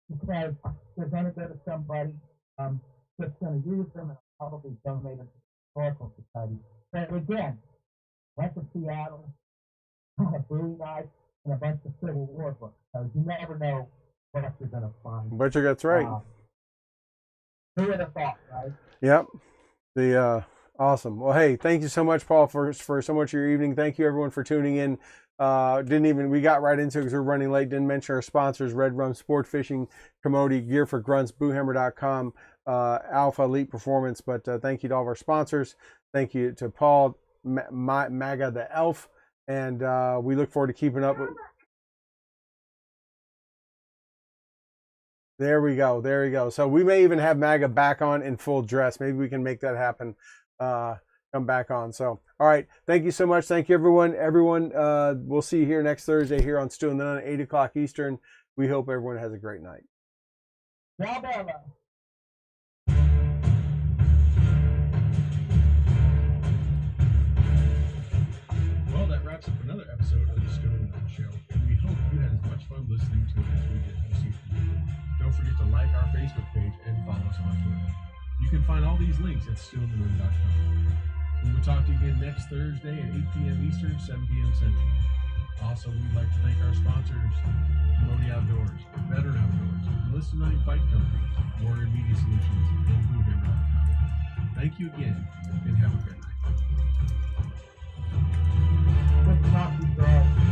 because they're going to go to somebody that's going to use them and probably donate them to the Historical Society." But again, went to Seattle, got a Bowie knife, and a bunch of Civil War books. So you never know what you're going to find. Butcher gets right. Who would have thought, right? Yep. Awesome. Well, hey, thank you so much, Paul, for so much of your evening. Thank you, everyone, for tuning in. We got right into it because we're running late. Didn't mention our sponsors: Red Rum Sport Fishing, Commodity, Gear for Grunts, BooHammer.com, Alpha Elite Performance. But thank you to all of our sponsors. Thank you to Paul, MAGA the Elf, and we look forward to keeping up with. There we go. So we may even have MAGA back on in full dress. Maybe we can make that happen. Come back on. So, all right. Thank you so much. Thank you, everyone. We'll see you here next Thursday here on Stu and the Nunn at 8 o'clock Eastern. We hope everyone has a great night. Ciao, Bella. Well, that wraps up another episode of the Stu and the Nunn Show, and we hope you had as much fun listening to it as we did this evening. Don't forget to like our Facebook page and follow us on Twitter. You can find all these links at stewandthenunn.com. We will talk to you again next Thursday at 8 p.m. Eastern, 7 p.m. Central. Also, we'd like to thank our sponsors, Commodity Outdoors, Veteran Outdoors, Enlisted Nine Fight Company, Warrior Media Solutions, and BooHammer.com. Thank you again, and have a great night. Good to talk to you, guys.